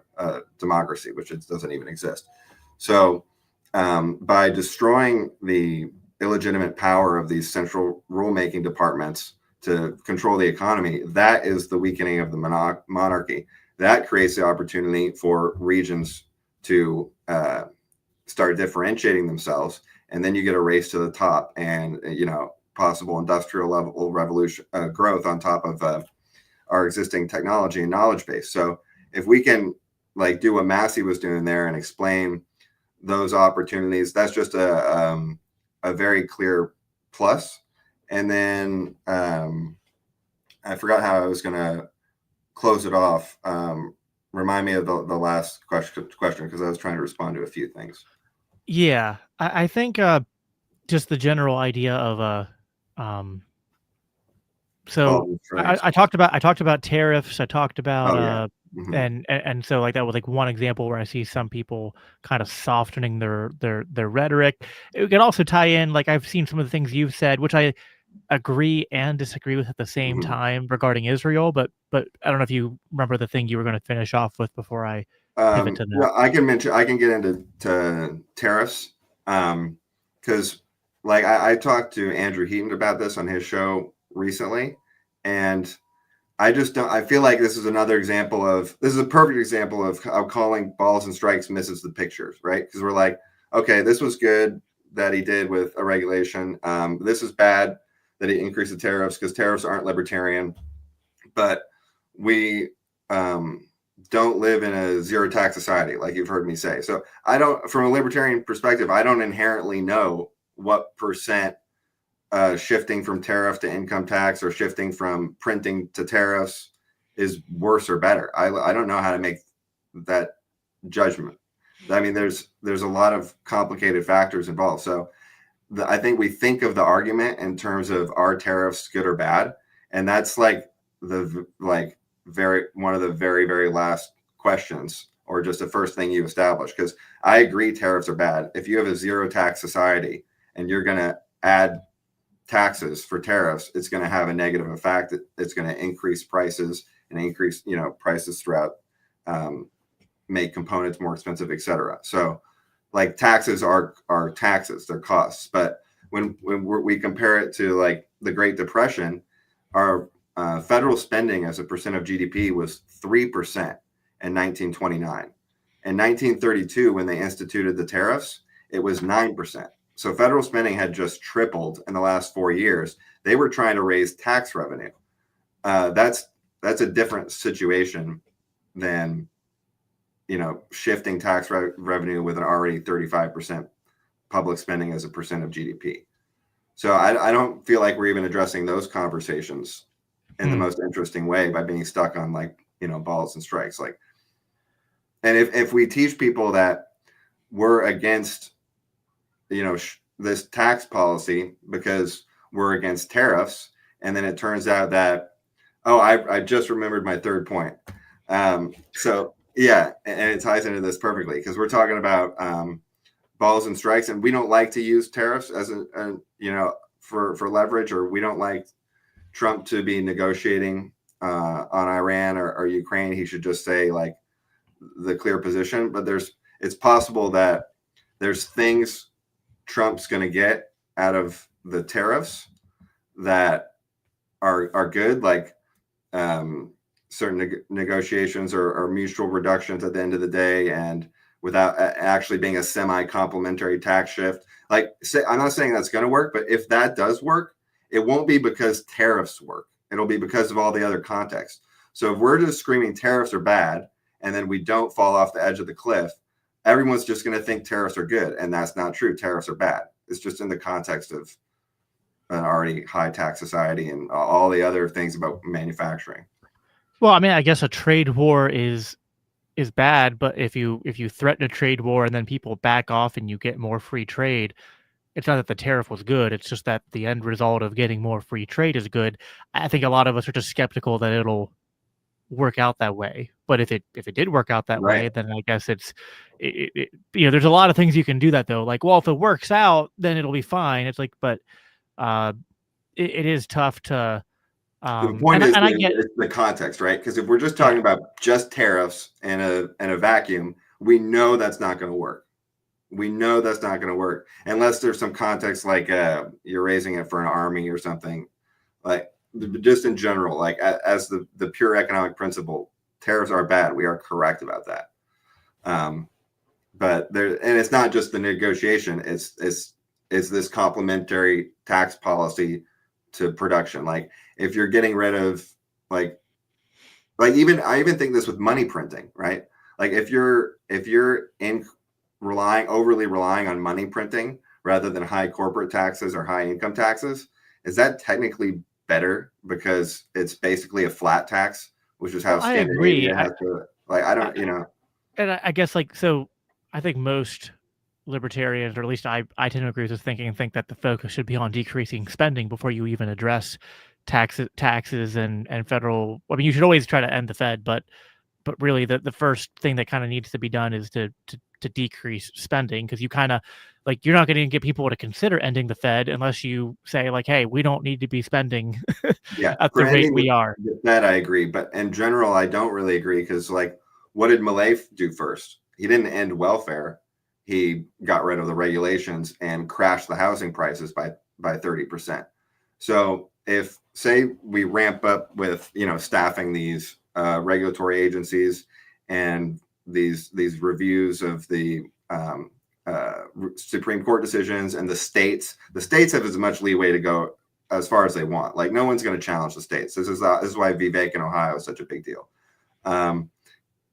democracy, which it doesn't even exist. So by destroying the illegitimate power of these central rulemaking departments to control the economy, that is the weakening of the monarchy. That creates the opportunity for regions to start differentiating themselves, and then you get a race to the top, and possible industrial level revolution growth on top of our existing technology and knowledge base. So if we can like do what Massey was doing there and explain those opportunities, that's just a very clear plus. And then I forgot how I was going to close it off. Remind me of the last question because I was trying to respond to a few things. Yeah, I think just the general idea of so I talked about tariffs. I talked about and so like that was like one example where I see some people kind of softening their rhetoric. It could also tie in, like I've seen some of the things you've said, which I agree and disagree with at the same time regarding Israel. But I don't know if you remember the thing you were going to finish off with before I pivot to that. No, I can get into tariffs because like I talked to Andrew Heaton about this on his show recently, and I just don't. I feel like this is another example of this is a perfect example of how calling balls and strikes misses the pictures, right? Because we're like, okay, this was good that he did with a regulation. This is bad that he increased the tariffs because tariffs aren't libertarian, but we don't live in a zero tax society, like you've heard me say. So I don't, from a libertarian perspective, I don't inherently know what percent shifting from tariff to income tax or shifting from printing to tariffs is worse or better. I don't know how to make that judgment. I mean, there's a lot of complicated factors involved. So I think we think of the argument in terms of are tariffs good or bad, and that's like one of the very, very last questions, or just the first thing you establish. Because I agree tariffs are bad. If you have a zero tax society and you're going to add taxes for tariffs, it's going to have a negative effect. It's going to increase prices and increase, prices throughout, make components more expensive, etc. So like taxes are taxes, they're costs. But when we compare it to like the Great Depression, our federal spending as a percent of GDP was 3% in 1929. In 1932, when they instituted the tariffs, it was 9%. So federal spending had just tripled in the last 4 years. They were trying to raise tax revenue. That's a different situation than shifting tax revenue with an already 35% public spending as a percent of GDP. So I don't feel like we're even addressing those conversations in the most interesting way by being stuck on balls and strikes. Like, and if we teach people that we're against this tax policy because we're against tariffs, and then it turns out that I just remembered my third point. So yeah, and it ties into this perfectly because we're talking about balls and strikes, and we don't like to use tariffs as for leverage, or we don't like Trump to be negotiating on Iran or Ukraine. He should just say like the clear position. But it's possible that there's things Trump's going to get out of the tariffs that are good, like certain negotiations or mutual reductions at the end of the day, and without actually being a semi-complementary tax shift. Like, I'm not saying that's going to work, but if that does work, it won't be because tariffs work. It'll be because of all the other context. So if we're just screaming tariffs are bad, and then we don't fall off the edge of the cliff, everyone's just going to think tariffs are good. And that's not true. Tariffs are bad. It's just in the context of an already high tax society and all the other things about manufacturing. Well, I mean, I guess a trade war is bad, but if you threaten a trade war and then people back off and you get more free trade, it's not that the tariff was good. It's just that the end result of getting more free trade is good. I think a lot of us are just skeptical that it'll work out that way. But if it did work out that way, then I guess there's a lot of things you can do that though. Like, well, if it works out, then it'll be fine. It's like, but it is tough to. The point is the context, right? Because if we're just talking about just tariffs in a vacuum, we know that's not going to work. We know that's not going to work unless there's some context, like you're raising it for an army or something. Like, just in general, like as the pure economic principle, tariffs are bad. We are correct about that. But it's not just the negotiation. It's this complementary tax policy to production. Like, if you're getting rid of like Like I even think this with money printing, right? Like if you're overly relying on money printing rather than high corporate taxes or high income taxes, is that technically better because it's basically a flat tax, which is how Well, I agree. Scandinavia has to, like, I don't, you know. And I guess like so, I think most libertarians, or at least I tend to agree with this thinking and think that the focus should be on decreasing spending before you even address taxes and federal. I mean, you should always try to end the Fed, but really the first thing that kind of needs to be done is to decrease spending, because you kind of like you're not going to get people to consider ending the Fed unless you say like, hey, we don't need to be spending Yeah, at for the rate ending we are. that I agree, but in general, I don't really agree because, like, what did Milley do first? He didn't end welfare. He got rid of the regulations and crashed the housing prices by 30%. So if, say, we ramp up with, you know, staffing these regulatory agencies and these reviews of the Supreme Court decisions, and the states have as much leeway to go as far as they want. Like, no one's going to challenge the states. This is why Vivek in Ohio is such a big deal.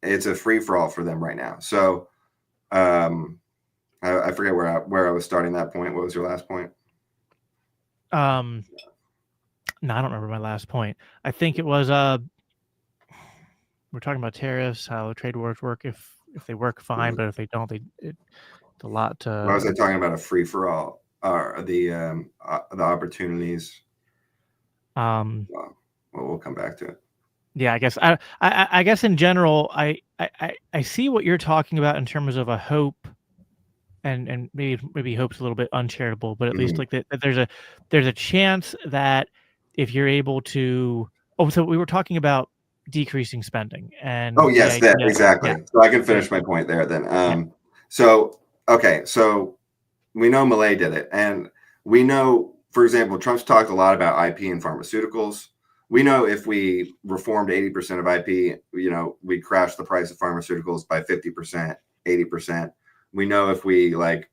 It's a free for all for them right now. So I forget where I was starting that point. What was your last point? No, I don't remember my last point. I think it was we're talking about tariffs, how trade wars work. If they work, fine, but if they don't, it's a lot to. Why was I talking about a free for all? The opportunities. Well, we'll come back to it. Yeah, I guess in general, I see what you're talking about in terms of a hope, and maybe hope's a little bit uncharitable, but at least like that there's a chance that if you're able to. Oh, so we were talking about decreasing spending, and oh yes, that exactly. Yeah. So I can finish my point there then. So okay, so we know Milley did it, and we know, for example, Trump's talked a lot about IP and pharmaceuticals. We know if we reformed 80% of IP, you know, we'd crash the price of pharmaceuticals by 50%, 80%. We know if we like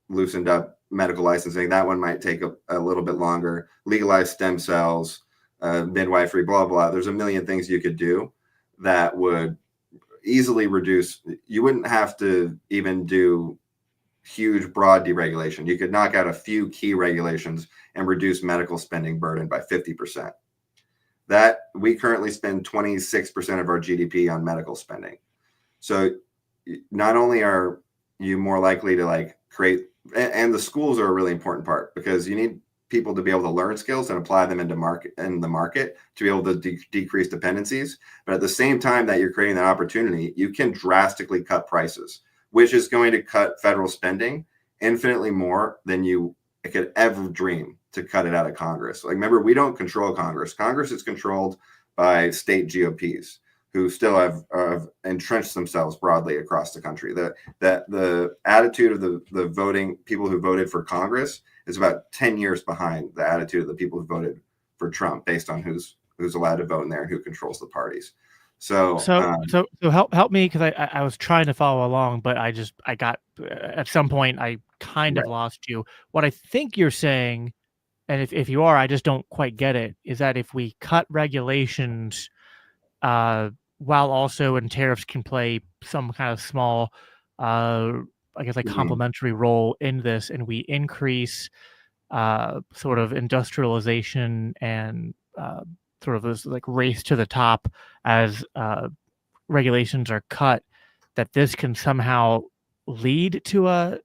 loosened up medical licensing, that one might take a little bit longer. Legalize stem cells, midwifery, blah, blah. There's a million things you could do that would easily reduce. You wouldn't have to even do huge broad deregulation. You could knock out a few key regulations and reduce medical spending burden by 50%. That we currently spend 26% of our GDP on medical spending. So not only are you more likely to like create, and the schools are a really important part, because you need people to be able to learn skills and apply them in the market to be able to decrease dependencies. But at the same time that you're creating that opportunity, you can drastically cut prices, which is going to cut federal spending infinitely more than you could ever dream to cut it out of Congress. Like, remember, we don't control Congress. Congress is controlled by state GOPs who still have entrenched themselves broadly across the country. The attitude of the voting people who voted for Congress is about 10 years behind the attitude of the people who voted for Trump, based on who's allowed to vote in there and who controls the parties. So help me, because I was trying to follow along, but I got at some point I kind of lost you. What I think you're saying, and if you are, I just don't quite get it, is that if we cut regulations, while also and tariffs can play some kind of small, I guess like complementary role in this, and we increase sort of industrialization and sort of this like race to the top as regulations are cut, that this can somehow lead to a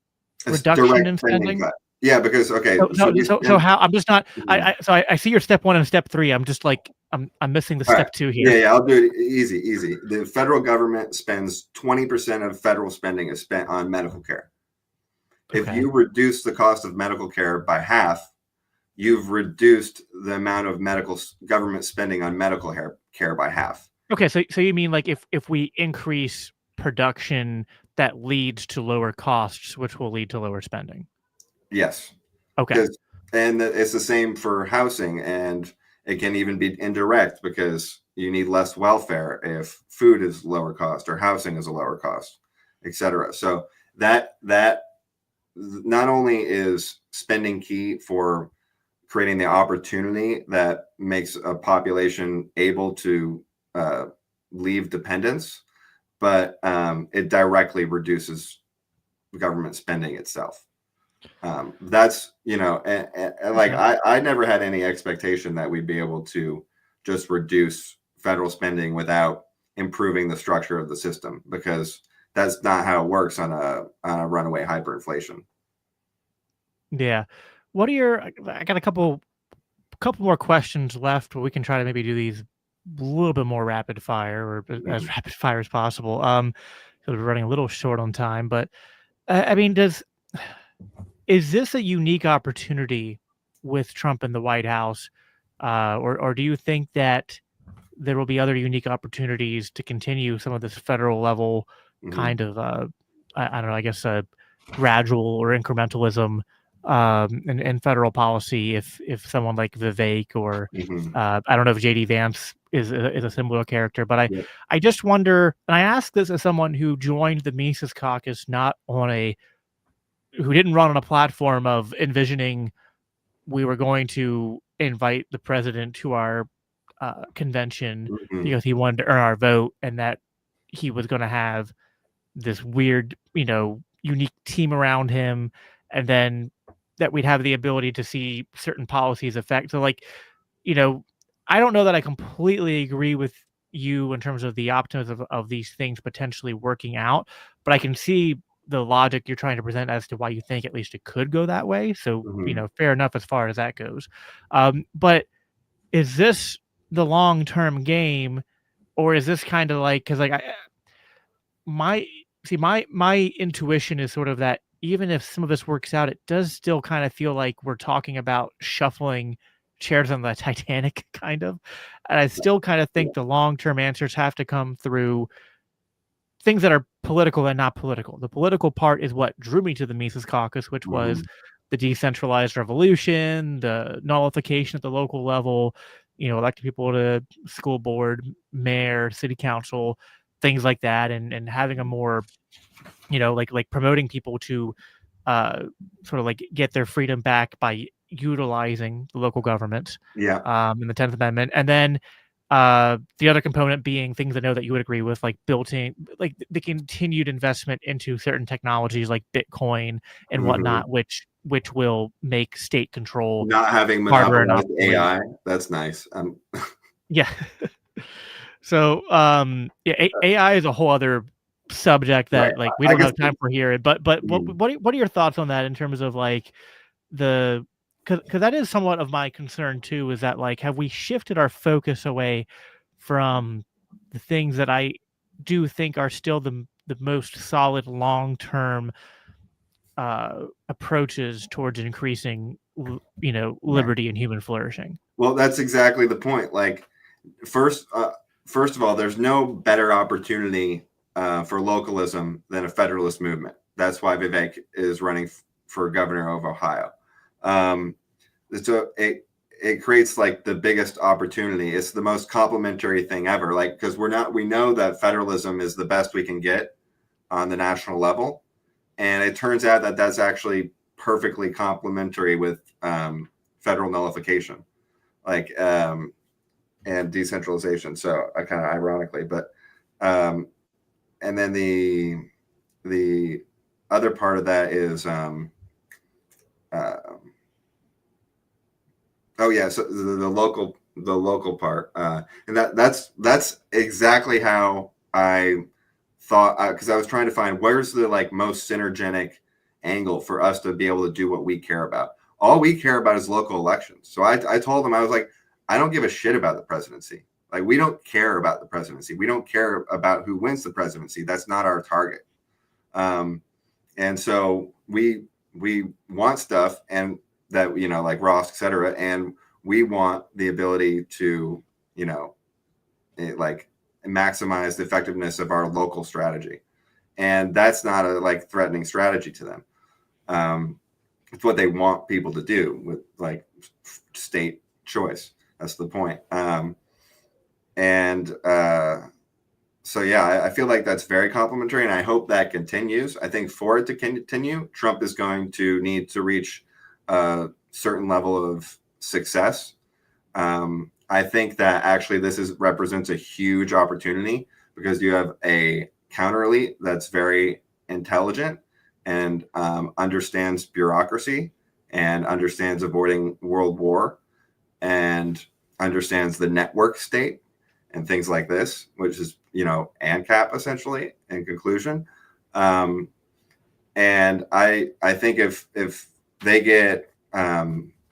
reduction in spending. Cut. Yeah, because so how I'm just not. I see your step 1 and step 3. I'm just like I'm missing the step 2 here. Yeah, I'll do it easy. The federal government spends 20% of federal spending is spent on medical care. If you reduce the cost of medical care by half, you've reduced the amount of government spending on medical care by half. Okay, so you mean like if we increase production, that leads to lower costs, which will lead to lower spending? Yes. Okay. And it's the same for housing, and it can even be indirect, because you need less welfare if food is lower cost or housing is a lower cost, etc. So that not only is spending key for creating the opportunity that makes a population able to leave dependence, but it directly reduces government spending itself. That's, and like, I never had any expectation that we'd be able to just reduce federal spending without improving the structure of the system, because that's not how it works on a runaway hyperinflation. Yeah. What are your? I got a couple more questions left, but we can try to maybe do these a little bit more rapid fire, or as rapid fire as possible. Because we're running a little short on time. But I mean, is this a unique opportunity with Trump in the White House, or do you think that there will be other unique opportunities to continue some of this federal level kind of, I don't know, I guess, gradual or incrementalism in federal policy if someone like Vivek or I don't know if JD Vance is a similar character, but I just wonder, and I ask this as someone who joined the Mises Caucus who didn't run on a platform of envisioning we were going to invite the president to our convention because he wanted to earn our vote, and that he was going to have this weird, unique team around him, and then that we'd have the ability to see certain policies affect. So, like, I don't know that I completely agree with you in terms of the optimism of these things potentially working out, but I can see the logic you're trying to present as to why you think at least it could go that way. So, fair enough as far as that goes. But is this the long-term game, or is this kind of like, because like my intuition is sort of that even if some of this works out, it does still kind of feel like we're talking about shuffling chairs on the Titanic, kind of. And I still kind of think the long-term answers have to come through things that are political and not political. The political part is what drew me to the Mises Caucus, which was the decentralized revolution, the nullification at the local level, electing people to school board, mayor, city council, things like that, and having a more, like promoting people to sort of like get their freedom back by utilizing the local government. In the 10th Amendment. And then the other component being things I know that you would agree with, like building, like the continued investment into certain technologies like Bitcoin and whatnot, which will make state control not having monopolized AI. That's nice. Yeah. So AI is a whole other subject that like we don't have time for here. But what are your thoughts on that in terms of like because that is somewhat of my concern too, is that like, have we shifted our focus away from the things that I do think are still the most solid long-term approaches towards increasing, liberty and human flourishing? Well, that's exactly the point. Like, first of all, there's no better opportunity for localism than a federalist movement. That's why Vivek is running for governor of Ohio. So it creates like the biggest opportunity. It's the most complementary thing ever. Like, because we know that federalism is the best we can get on the national level. And it turns out that that's actually perfectly complementary with federal nullification, like, and decentralization. So I kind of ironically, but, and then the other part of that is, so the local part, and that's exactly how I thought, because I was trying to find where's the like most synergetic angle for us to be able to do what we care about. All we care about is local elections. So I told them, I was like, I don't give a shit about the presidency. Like, we don't care about the presidency. We don't care about who wins the presidency. That's not our target. And so we want stuff, and that, like Ross, et cetera. And we want the ability to, like maximize the effectiveness of our local strategy. And that's not a like threatening strategy to them. It's what they want people to do with like state choice. That's the point. So yeah, I feel like that's very complimentary, and I hope that continues. I think for it to continue, Trump is going to need to reach a certain level of success. I think that actually this represents a huge opportunity because you have a counter elite that's very intelligent and understands bureaucracy and understands avoiding world war and understands the network state and things like this, which is, ANCAP essentially in conclusion. And I think if they get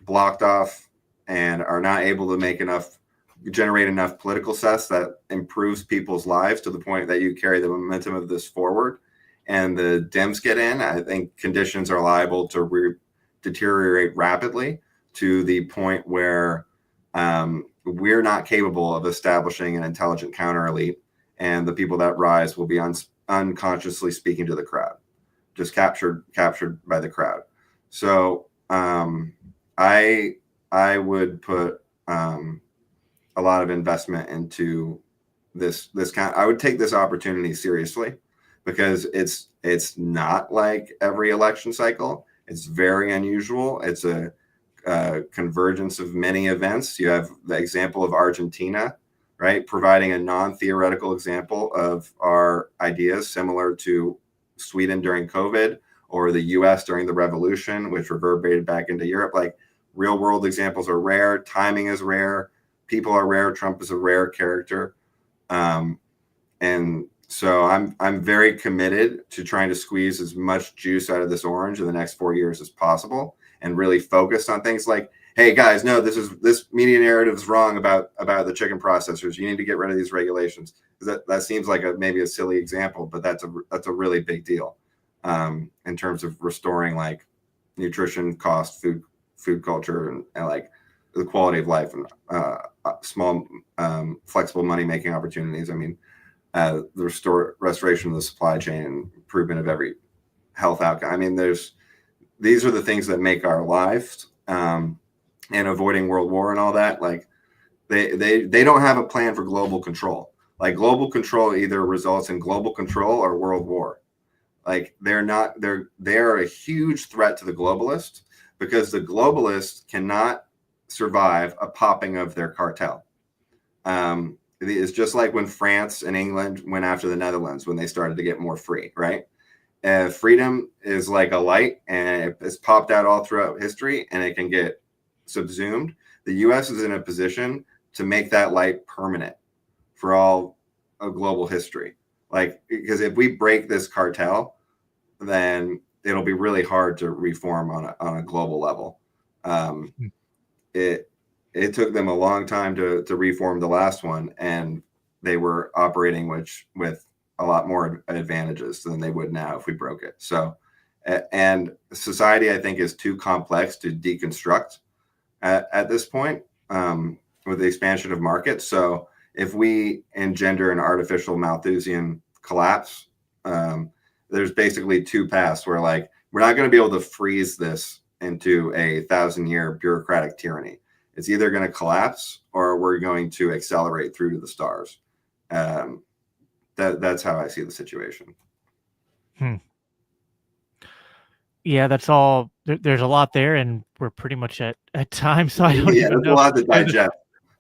blocked off and are not able to generate enough political success that improves people's lives to the point that you carry the momentum of this forward, and the Dems get in, I think conditions are liable to deteriorate rapidly to the point where we're not capable of establishing an intelligent counter elite, and the people that rise will be unconsciously speaking to the crowd, just captured by the crowd. So I would put a lot of investment into this kind. I would take this opportunity seriously because it's not like every election cycle. It's very unusual. It's a convergence of many events. You have the example of Argentina, right, providing a non-theoretical example of our ideas, similar to Sweden during COVID or the US during the revolution, which reverberated back into Europe. Like, real world examples are rare. Timing is rare. People are rare. Trump is a rare character. And so I'm very committed to trying to squeeze as much juice out of this orange in the next 4 years as possible, and really focus on things like, hey guys, no, this media narrative is wrong about the chicken processors. You need to get rid of these regulations. That seems like maybe a silly example, but that's a really big deal in terms of restoring like nutrition, cost, food culture, and like the quality of life and small flexible money making opportunities. I mean, the restoration of the supply chain and improvement of every health outcome. I mean, these are the things that make our lives, and avoiding world war and all that. Like they don't have a plan for global control. Like, global control either results in global control or world war. Like, they are a huge threat to the globalists, because the globalists cannot survive a popping of their cartel. It's just like when France and England went after the Netherlands when they started to get more free, right? Freedom is like a light, and it's popped out all throughout history, and it can get subsumed. The U.S. is in a position to make that light permanent for all of global history. Like, because if we break this cartel, then it'll be really hard to reform on a global level. It took them a long time to reform the last one, and they were operating with a lot more advantages than they would now if we broke it. So, and society, I think, is too complex to deconstruct at this point with the expansion of markets. So if we engender an artificial Malthusian collapse, there's basically two paths where, like, we're not going to be able to freeze this into a 1,000-year bureaucratic tyranny. It's either going to collapse or we're going to accelerate through to the stars. That's how I see the situation. Yeah, that's all. There's a lot there, and we're pretty much at time. So I don't even know. A lot to digest.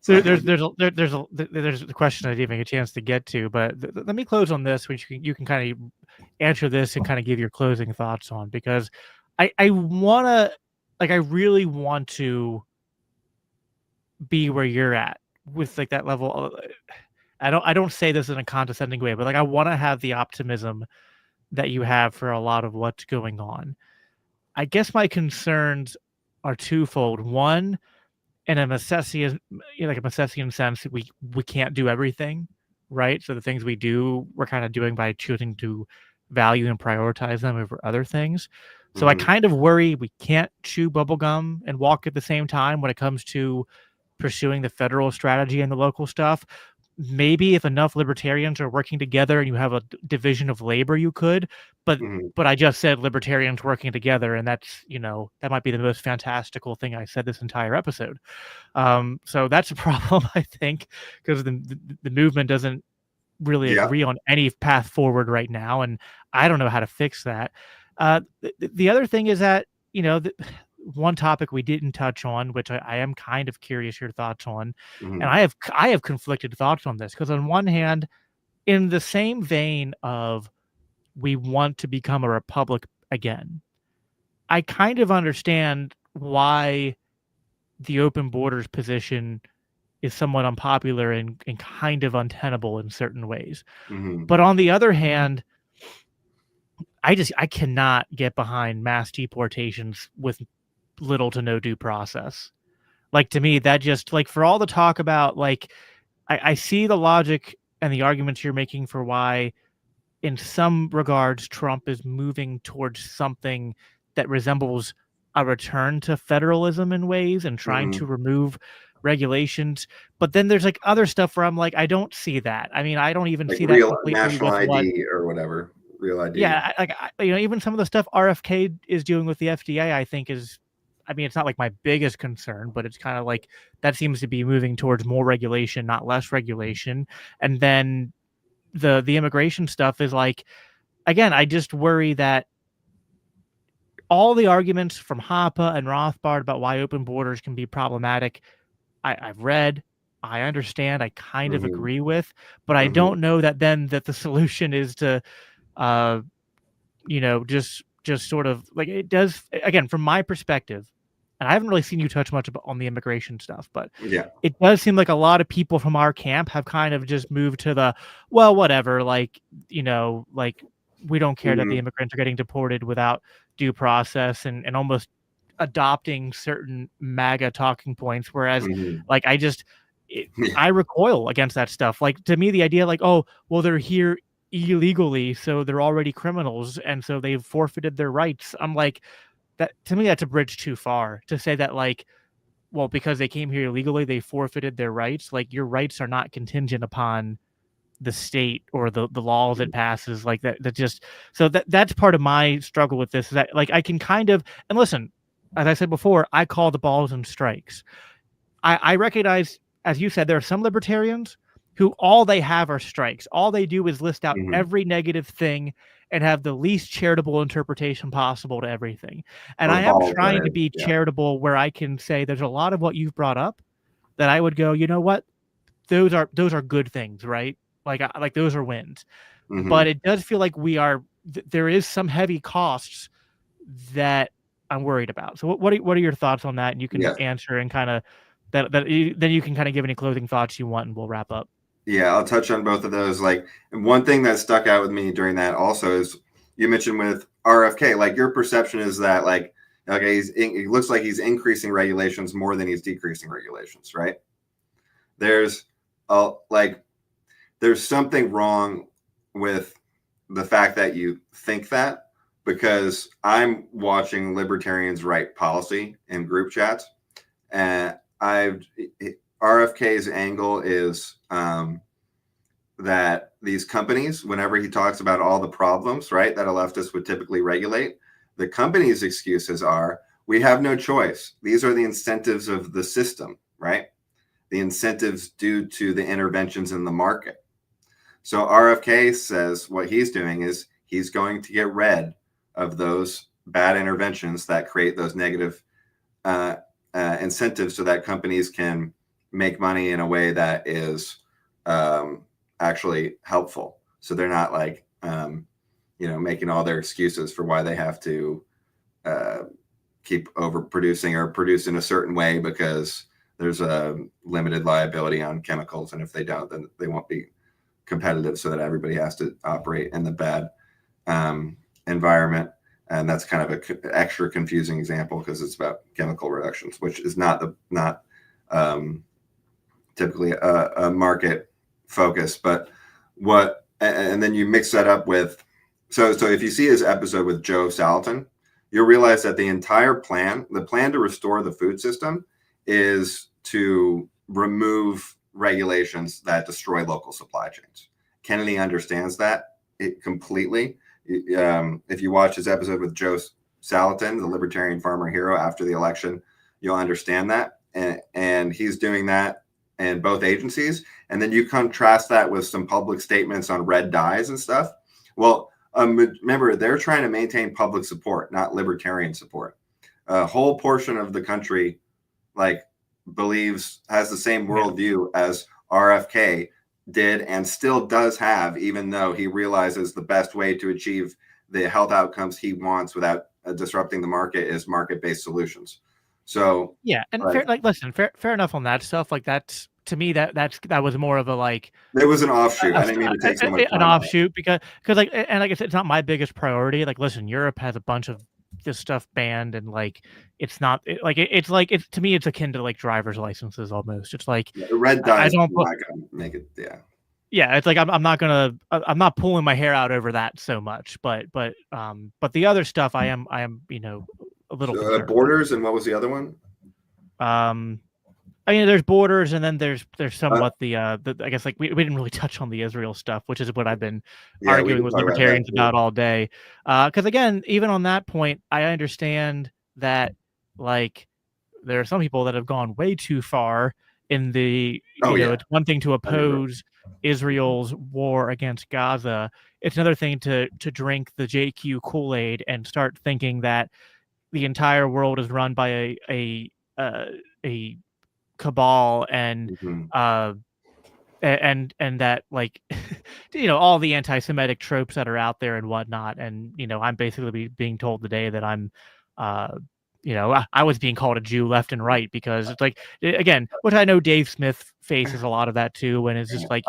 There's a question I didn't even get a chance to get to, but let me close on this, which you can kind of answer this and kind of give your closing thoughts on, because I really want to be where you're at with like that level. I don't say this in a condescending way, but like, I want to have the optimism that you have for a lot of what's going on. I guess my concerns are twofold. One, in a Misesian sense, we can't do everything, right? So the things we do, we're kind of doing by choosing to value and prioritize them over other things. So I kind of worry we can't chew bubblegum and walk at the same time when it comes to pursuing the federal strategy and the local stuff. Maybe if enough libertarians are working together and you have a division of labor, you could, but I just said libertarians working together, and that's, that might be the most fantastical thing I said this entire episode. So that's a problem, I think, because the movement doesn't really agree on any path forward right now, and I don't know how to fix that. The other thing is that, one topic we didn't touch on, which I am kind of curious your thoughts on, Mhm. and I have conflicted thoughts on this because on one hand, in the same vein of we want to become a republic again, I kind of understand why the open borders position is somewhat unpopular and kind of untenable in certain ways. Mhm. But on the other hand, I cannot get behind mass deportations with little to no due process. Like to me, that just like for all the talk about like I see the logic and the arguments you're making for why in some regards Trump is moving towards something that resembles a return to federalism in ways and trying to Mhm. remove regulations. But then there's like other stuff where I'm like, I don't see that. I mean, I don't even Like see that real completely national with what ID or whatever. Real ID. yeah, you know, even some of the stuff RFK is doing with the FDA, I think is, I mean, it's not like my biggest concern, but it's kind of like that seems to be moving towards more regulation, not less regulation. And then the immigration stuff is like, again, I just worry that all the arguments from Hoppe and Rothbard about why open borders can be problematic, I've read, I understand, I kind of Mhm. agree with, but I Mhm. don't know that then that the solution is to uh you know, just sort of like it does again from my perspective, and I haven't really seen you touch much about on the immigration stuff, but Yeah. it does seem like a lot of people from our camp have kind of just moved to the well, whatever, like, you know, like we don't care that the Mhm. immigrants are getting deported without due process and almost adopting certain MAGA talking points. Whereas Mhm. like Yeah. I recoil against that stuff. Like to me, the idea like, oh, well, they're here illegally, so they're already criminals, and so they've forfeited their rights. I'm like, that to me, that's a bridge too far to say that like, well, because they came here illegally, they forfeited their rights. Like your rights are not contingent upon the state or the laws it passes. Like that just so that's part of my struggle with this is that like I can kind of and listen, as I said before, I call the balls and strikes. I recognize, as you said, there are some libertarians who all they have are strikes. All they do is list out Mhm. every negative thing and have the least charitable interpretation possible to everything. And Or I am balls, that trying to is. be Yeah. charitable where I can say there's a lot of what you've brought up that I would go, you know what? Those are good things, right? Like those are wins. But Mhm. it does feel like there is some heavy costs that I'm worried about. So what are your thoughts on that? And you can Yes. answer and kind of then you can kind of give any closing thoughts you want, and we'll wrap up. Yeah, I'll touch on both of those. Like, and one thing that stuck out with me during that also is you mentioned with RFK, like your perception is that like, okay, it looks like he's increasing regulations more than he's decreasing regulations, right? There's like there's something wrong with the fact that you think that because I'm watching libertarians write policy in group chats, and I've RFK's angle is that these companies, whenever he talks about all the problems, right, that a leftist would typically regulate, the company's excuses are we have no choice. These are the incentives of the system, right? The incentives due to the interventions in the market. So RFK says what he's doing is he's going to get rid of those bad interventions that create those negative uh, incentives so that companies can make money in a way that is um, actually helpful. So they're not like, making all their excuses for why they have to uh, keep overproducing or produce in a certain way because there's a limited liability on chemicals. And if they don't, then they won't be competitive so that everybody has to operate in the bad environment. And that's kind of an extra confusing example because it's about chemical reductions, which is not um, typically a market focus. But and then you mix that up with, so if you see his episode with Joe Salatin, you'll realize that the entire the plan to restore the food system is to remove regulations that destroy local supply chains. Kennedy understands that completely. If you watch his episode with Joe Salatin, the libertarian farmer hero after the election, you'll understand that. And he's doing that in both agencies. And then you contrast that with some public statements on red dyes and stuff. Well, remember, they're trying to maintain public support, not libertarian support. a whole portion of the country like has the same worldview as RFK did and still does have, even though he realizes the best way to achieve the health outcomes he wants without disrupting the market is market-based solutions. So yeah, and listen, fair enough on that stuff. Like that's to me that was more of a like it was an offshoot. I didn't mean to take so much time an offshoot because like I said, it's not my biggest priority. Like, listen, Europe has a bunch of this stuff banned, and like it's not it's like it's to me it's akin to like driver's licenses almost. It's like red dye I don't not gonna make it. Yeah, it's like I'm not pulling my hair out over that so much, but the other stuff I am a little concerned. Borders, and what was the other one? I mean, there's borders, and then there's somewhat the I guess like we didn't really touch on the Israel stuff, which is what I've been arguing with libertarians about all day. Because again, even on that point, I understand that like there are some people that have gone way too far in the it's one thing to oppose Israel's war against Gaza. It's another thing to drink the JQ Kool-Aid and start thinking that the entire world is run by a cabal and and that like all the anti-Semitic tropes that are out there and whatnot. And I'm basically being told today that I'm I was being called a Jew left and right because it's like, again, which I know Dave Smith faces a lot of that too. And it's just like,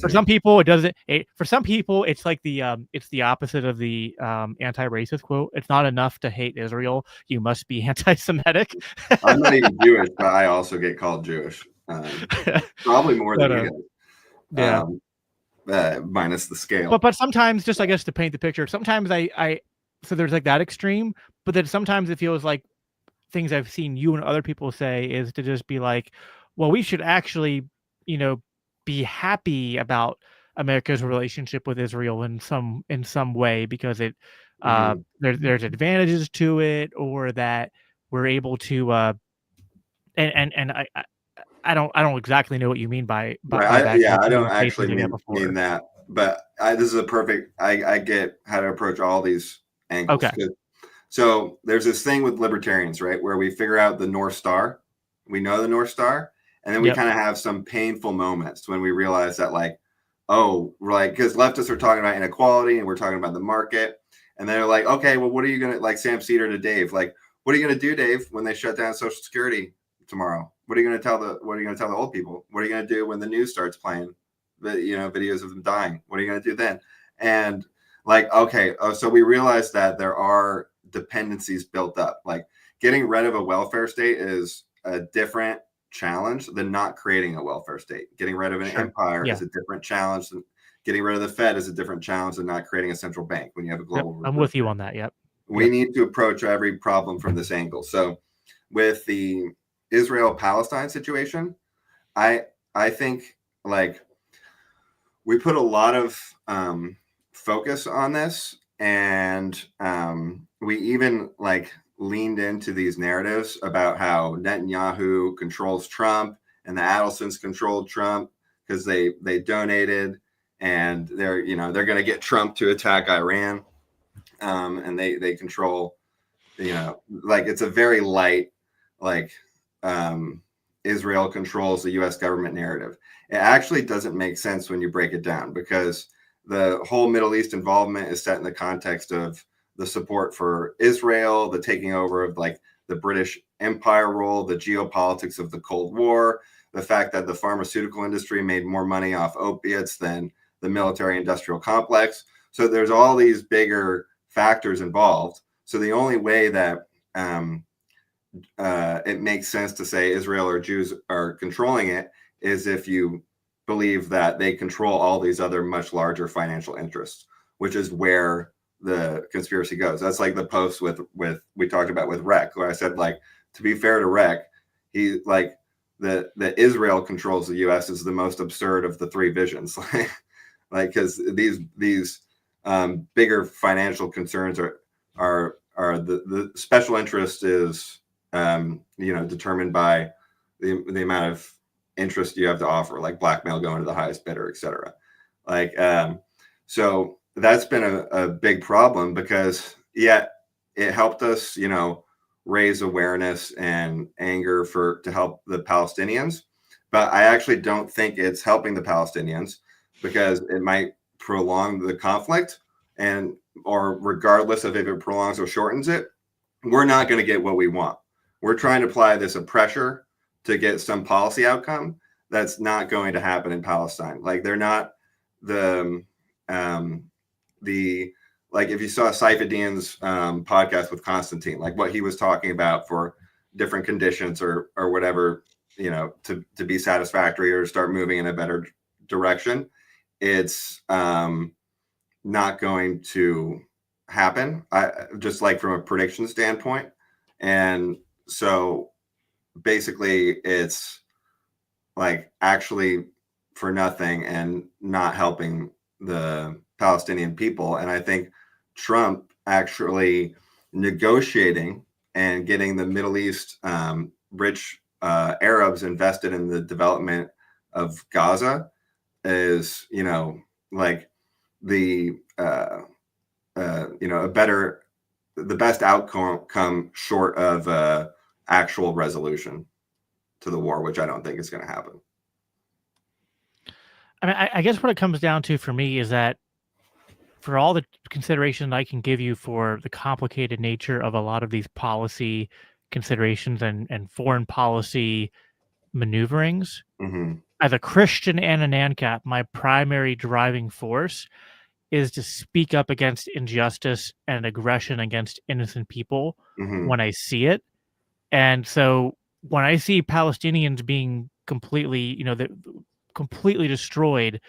for some people, for some people, it's like it's the opposite of the anti-racist quote. It's not enough to hate Israel. You must be anti-Semitic. I'm not even Jewish, but I also get called Jewish. Probably more than you guys. Yeah. Minus the scale. But sometimes, just I guess to paint the picture, sometimes so there's like that extreme, but then sometimes it feels like things I've seen you and other people say is to just be like, well, we should actually, be happy about America's relationship with Israel in some way because it there's advantages to it, or that we're able to and I don't exactly know what you mean by that. I don't actually mean that, but this is a perfect. I get how to approach all these angles. Okay. So there's this thing with libertarians, right, where we figure out the North Star. We know the North Star, and then we kind of have some painful moments when we realize that, like, because leftists are talking about inequality and we're talking about the market, and they're like, okay, well, what are you gonna, like Sam Cedar to Dave, like, what are you gonna do, Dave, when they shut down Social Security tomorrow? What are you gonna tell the old people? What are you gonna do when the news starts playing the videos of them dying? What are you gonna do then? And like, okay, so we realize that there are dependencies built up. Like, getting rid of a welfare state is a different challenge than not creating a welfare state. Getting rid of an empire is a different challenge than getting rid of the Fed is a different challenge than not creating a central bank when you have a global. I'm with you on that. Yep. We need to approach every problem from this angle. So with the Israel-Palestine situation, I think like we put a lot of focus on this, and we even like leaned into these narratives about how Netanyahu controls Trump and the Adelsons controlled Trump because they donated, and they're going to get Trump to attack Iran, and they control, like, it's a very light, like, Israel controls the U.S. government narrative. It actually doesn't make sense when you break it down, because the whole Middle East involvement is set in the context of the support for Israel, the taking over of like the British Empire role, the geopolitics of the Cold War, the fact that the pharmaceutical industry made more money off opiates than the military industrial complex. So there's all these bigger factors involved. So the only way that it makes sense to say Israel or Jews are controlling it is if you believe that they control all these other much larger financial interests, which is where the conspiracy goes. That's like the post with we talked about with Rec, where I said, like, to be fair to Rec, he like the Israel controls the U.S. is the most absurd of the three visions, like because these bigger financial concerns are the special interest is determined by the amount of interest you have to offer, like blackmail going to the highest bidder, etc. Like so that's been a big problem, because it helped us raise awareness and anger to help the Palestinians. But I actually don't think it's helping the Palestinians, because it might prolong the conflict, or regardless of if it prolongs or shortens it, we're not going to get what we want. We're trying to apply this pressure to get some policy outcome that's not going to happen in Palestine. Like, they're not like, if you saw Saifedean's podcast with Constantine, like what he was talking about for different conditions or whatever, to be satisfactory or start moving in a better direction, it's not going to happen. Just like from a prediction standpoint. And so basically it's like actually for nothing and not helping the Palestinian people. And I think Trump actually negotiating and getting the Middle East rich Arabs invested in the development of Gaza is, like the the best outcome short of actual resolution to the war, which I don't think is going to happen. I mean, I guess what it comes down to for me is that for all the consideration I can give you for the complicated nature of a lot of these policy considerations and foreign policy maneuverings, as a Christian and an ANCAP, my primary driving force is to speak up against injustice and aggression against innocent people when I see it. And so when I see Palestinians being completely, completely destroyed,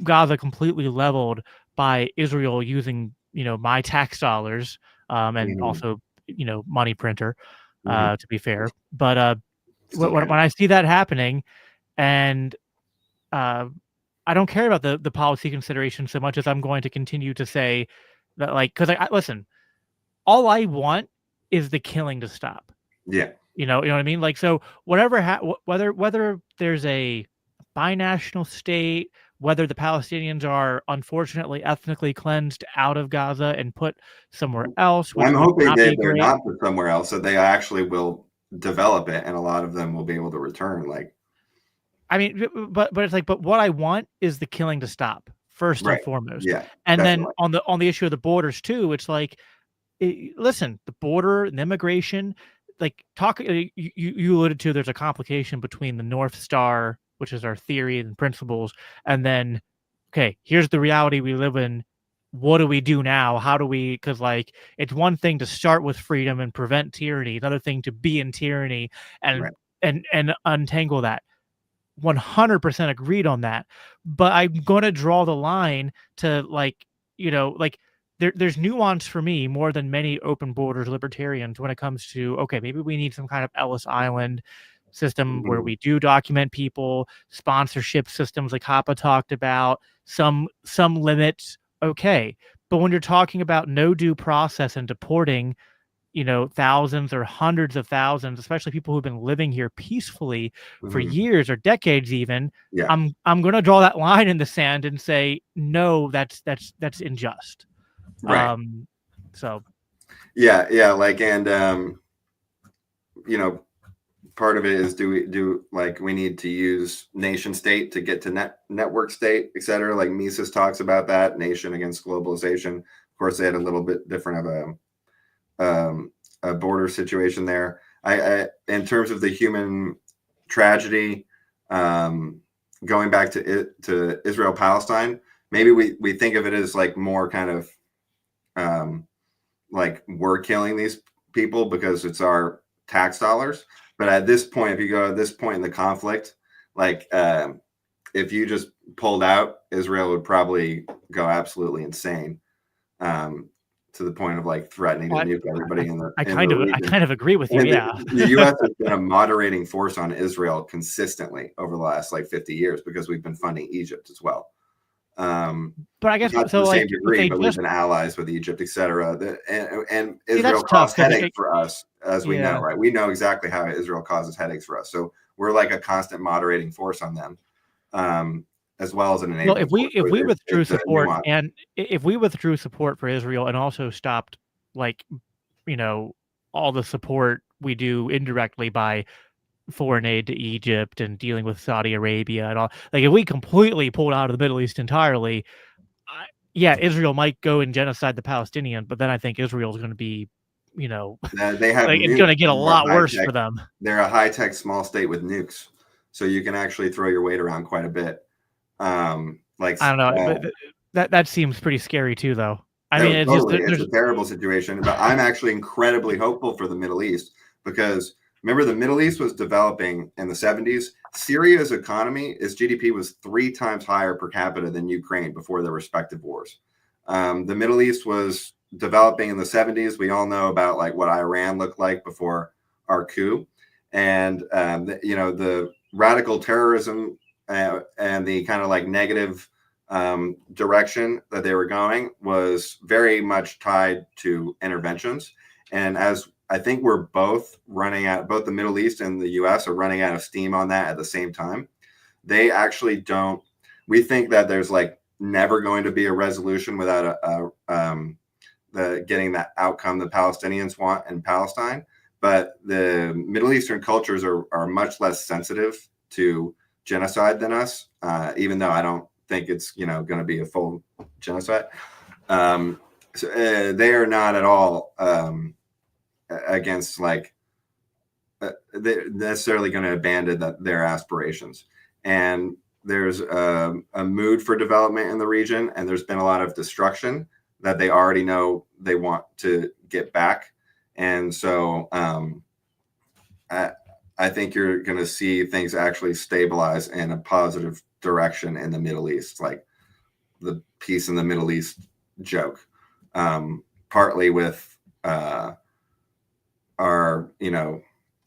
Gaza completely leveled by Israel using, my tax dollars, and also, money printer, to be fair. But when I see that happening, and I don't care about the policy consideration so much as I'm going to continue to say that, like, because listen, all I want is the killing to stop. Yeah. You know what I mean? Like, so whatever, whether there's a binational state, whether the Palestinians are unfortunately ethnically cleansed out of Gaza and put somewhere else, which I'm hoping that they're great. not put somewhere else, so they actually will develop it, and a lot of them will be able to return. Like, I mean, but it's like, but what I want is the killing to stop first and foremost. Yeah, and definitely. then on the issue of the borders too, it's like, listen, the border and immigration, like you alluded to, there's a complication between the North Star, which is our theory and principles, and then, okay, here's the reality we live in. What do we do now? How do we, because like, it's one thing to start with freedom and prevent tyranny, another thing to be in tyranny and untangle that. 100% agreed on that, but I'm going to draw the line to, like, like there's nuance for me more than many open borders libertarians when it comes to, okay, maybe we need some kind of Ellis Island system where we do document people, sponsorship systems like Hoppe talked about, some limits, okay. But when you're talking about no due process and deporting, thousands or hundreds of thousands, especially people who've been living here peacefully for years or decades even, I'm going to draw that line in the sand and say, no, that's unjust. Right. So. Yeah. Like, and, part of it is we need to use nation state to get to network state, et cetera. Like Mises talks about that, nation against globalization. Of course, they had a little bit different of a border situation there. I in terms of the human tragedy, going back to Israel Palestine, maybe we think of it as like more kind of like we're killing these people because it's our tax dollars. But at this point, if you go at this point in the conflict, like if you just pulled out, Israel would probably go absolutely insane. To the point of like threatening to nuke everybody in the region. I kind of agree with you. Yeah. The U.S. has been a moderating force on Israel consistently over the last 50 years because we've been funding Egypt as well. But I guess not so, to the like, same degree, but we've been allies with Egypt, etc. And Israel caused headache for us, as we know, right? We know exactly how Israel causes headaches for us, so we're like a constant moderating force on them. As well as an enabling. Well, if we withdrew support, and if we withdrew support for Israel and also stopped, like, all the support we do indirectly by foreign aid to Egypt and dealing with Saudi Arabia and all. Like, if we completely pulled out of the Middle East entirely, yeah, Israel might go and genocide the Palestinians, but then I think Israel is going to be, you know, they have like, it's going to get a lot worse tech. for them. They're a high-tech small state with nukes, so you can actually throw your weight around quite a bit. Like, I don't know, but that seems pretty scary too, though. I no, mean, it's totally. just It's a terrible situation, but I'm actually incredibly hopeful for the Middle East because remember the Middle East was developing in the 70s. Syria's economy, its GDP was 3 times higher per capita than Ukraine before their respective wars. The Middle East was developing in the 70s. We all know about like what Iran looked like before our coup, and the radical terrorism and the kind of like negative direction that they were going was very much tied to interventions. And as I think we're both running out, both the Middle East and the US are running out of steam on that at the same time. They actually don't, we think that there's like never going to be a resolution without getting that outcome the Palestinians want in Palestine. But the Middle Eastern cultures are much less sensitive to genocide than us, even though I don't think it's going to be a full genocide. So, they are not at all against like they're necessarily going to abandon their aspirations. And there's a mood for development in the region, and there's been a lot of destruction that they already know they want to get back. And so I think you're going to see things actually stabilize in a positive direction in the Middle East, like the peace in the Middle East joke, partly with our,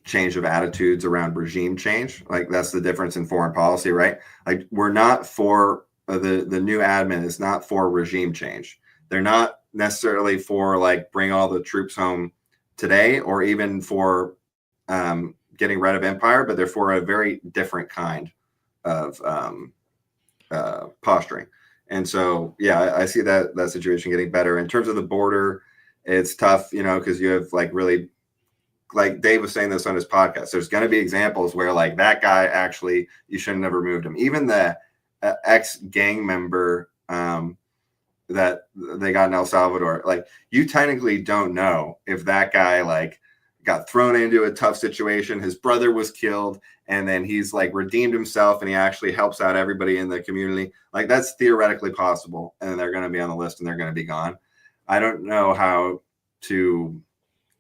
change of attitudes around regime change. Like that's the difference in foreign policy, right? Like we're not for the new admin is not for regime change. They're not necessarily for like bring all the troops home today or even for getting rid of empire, but they're for a very different kind of posturing. And so, yeah, I see that situation getting better. In terms of the border, it's tough, because you have like really, like Dave was saying this on his podcast, there's going to be examples where like that guy actually, you shouldn't have removed him. Even the ex-gang member that they got in El Salvador, like you technically don't know if that guy like got thrown into a tough situation, his brother was killed, and then he's like redeemed himself and he actually helps out everybody in the community. Like that's theoretically possible, and they're going to be on the list and they're going to be gone. I don't know how to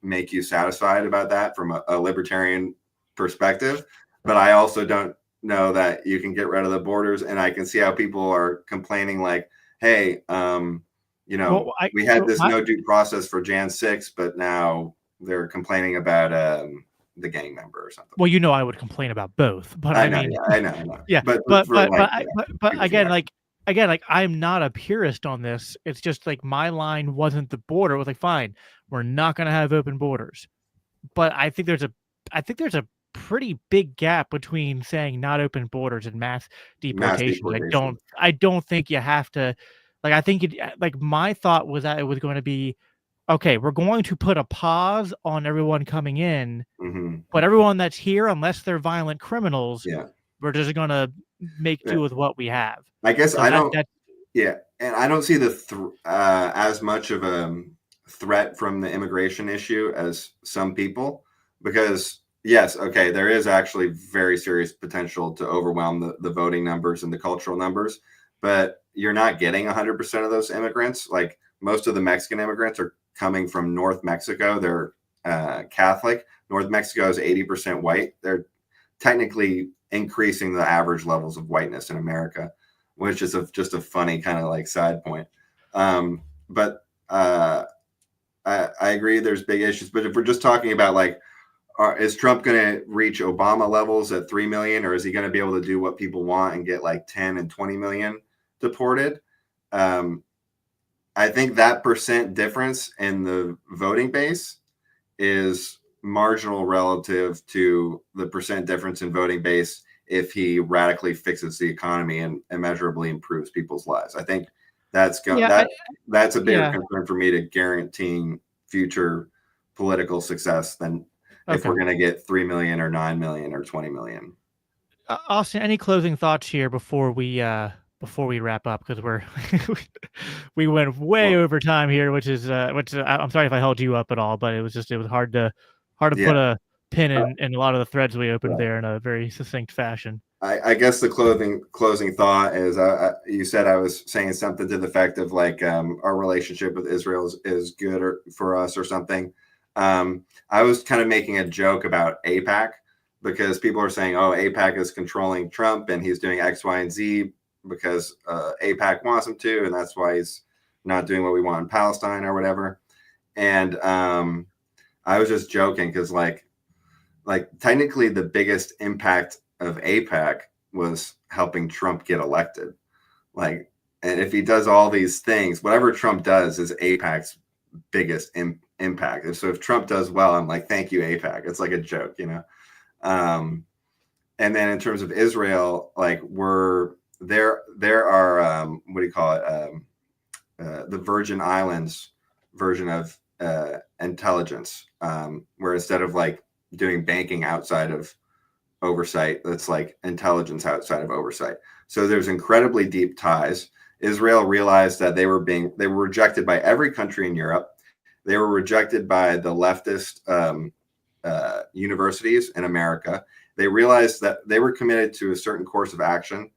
make you satisfied about that from a libertarian perspective, but I also don't know that you can get rid of the borders. And I can see how people are complaining like, hey, we had this no due process for Jan 6, but now they're complaining about the gang member or something. Well, I would complain about both, but I know. Yeah, but again, I'm not a purist on this. It's just like my line wasn't the border. It was like, fine, we're not going to have open borders. But I think there's a pretty big gap between saying not open borders and mass deportation. I don't think you have to. Like, I think my thought was that it was going to be, okay, we're going to put a pause on everyone coming in, but everyone that's here, unless they're violent criminals, we're just going to make do with what we have. I guess so and I don't see as much of a threat from the immigration issue as some people, because yes, okay, there is actually very serious potential to overwhelm the voting numbers and the cultural numbers, but you're not getting 100% of those immigrants. Like most of the Mexican immigrants are coming from North Mexico. They're Catholic. North Mexico is 80% white. They're technically increasing the average levels of whiteness in America, which is just a funny kind of like side point. But I agree there's big issues. But if we're just talking about like, is Trump going to reach Obama levels at 3 million, or is he going to be able to do what people want and get like 10 and 20 million deported? I think that percent difference in the voting base is marginal relative to the percent difference in voting base if he radically fixes the economy and immeasurably improves people's lives. I think that's a bigger concern for me to guaranteeing future political success than if we're going to get 3 million or 9 million or 20 million. Austin, any closing thoughts here before we wrap up? Because we went way over time here, which I'm sorry if I held you up at all, but it was hard to put a pin in a lot of the threads we opened there in a very succinct fashion. I guess the closing thought is you said I was saying something to the effect of like our relationship with Israel is good for us or something. I was kind of making a joke about AIPAC because people are saying, oh, AIPAC is controlling Trump and he's doing X, Y, and Z because AIPAC wants him to, and that's why he's not doing what we want in Palestine or whatever. And I was just joking because like technically the biggest impact of AIPAC was helping Trump get elected. Like, and if he does all these things, whatever Trump does is AIPAC's biggest impact. And so if Trump does well, I'm like, thank you, AIPAC. It's like a joke, you know? And then in terms of Israel, like there are, what do you call it? The Virgin Islands version of intelligence, where instead of like doing banking outside of oversight, that's like intelligence outside of oversight. So there's incredibly deep ties. Israel realized that they were rejected by every country in Europe. They were rejected by the leftist universities in America. They realized that they were committed to a certain course of action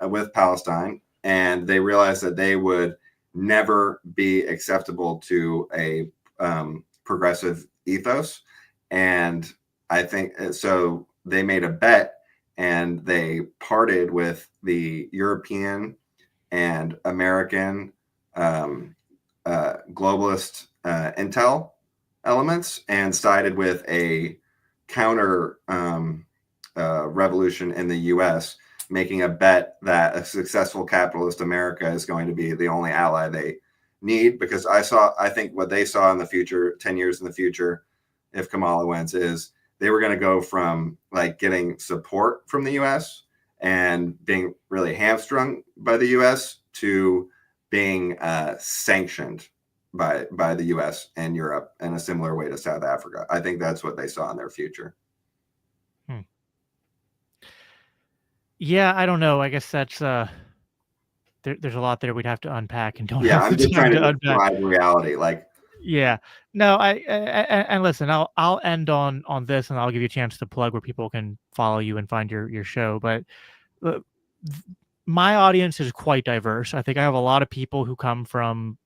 with Palestine, and they realized that they would never be acceptable to a progressive ethos. And I think so. They made a bet and they parted with the European and American globalist intel elements and sided with a counter revolution in the US, making a bet that a successful capitalist America is going to be the only ally they need. Because I think what they saw in the future, 10 years in the future, if Kamala wins, is they were going to go from like getting support from the US and being really hamstrung by the US to being sanctioned by the US and Europe in a similar way to South Africa. I think that's what they saw in their future. Yeah, I don't know. I guess that's there's a lot there we'd have to unpack and don't Yeah, have I'm the just time trying to unpack. describe reality. Like, yeah, no, and listen, I'll end on this, and I'll give you a chance to plug where people can follow you and find your show. But my audience is quite diverse. I think I have a lot of people who come from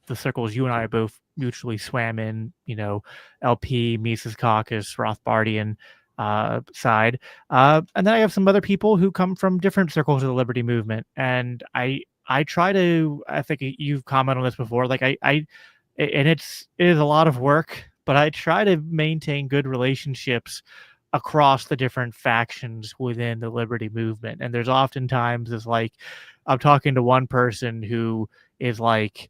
the circles you and I both mutually swam in, you know, LP, Mises Caucus, Rothbardian side. And then I have some other people who come from different circles of the liberty movement. And I try to, I think you've commented on this before, like and it is a lot of work, but I try to maintain good relationships across the different factions within the liberty movement. And there's oftentimes is like, I'm talking to one person who is like,